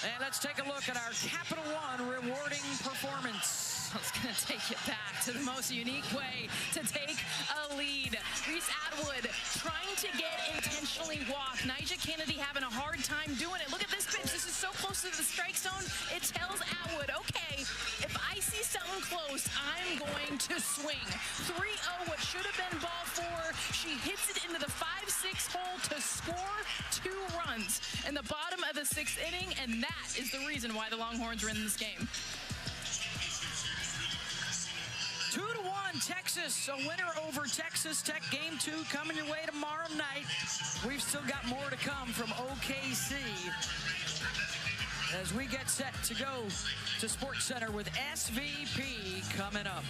And let's take a look at our Capital One rewarding performance. It's going to take you back to the most unique way to take a lead. Reese Atwood trying to get intentionally walked. Nyjah Kennedy having a hard time doing it. Look at this pitch. This is so close to the strike zone. It tells Atwood, okay, if I see something close, I'm going to swing. 3-0, what should have been ball 4. She hits it into the 5-6 hole to score 2 runs in the bottom of the 6th inning, and that is the reason why the Longhorns are in this game. 2-1 Texas, a winner over Texas Tech. Game 2 coming your way tomorrow night. We've still got more to come from OKC as we get set to go to SportsCenter with SVP coming up.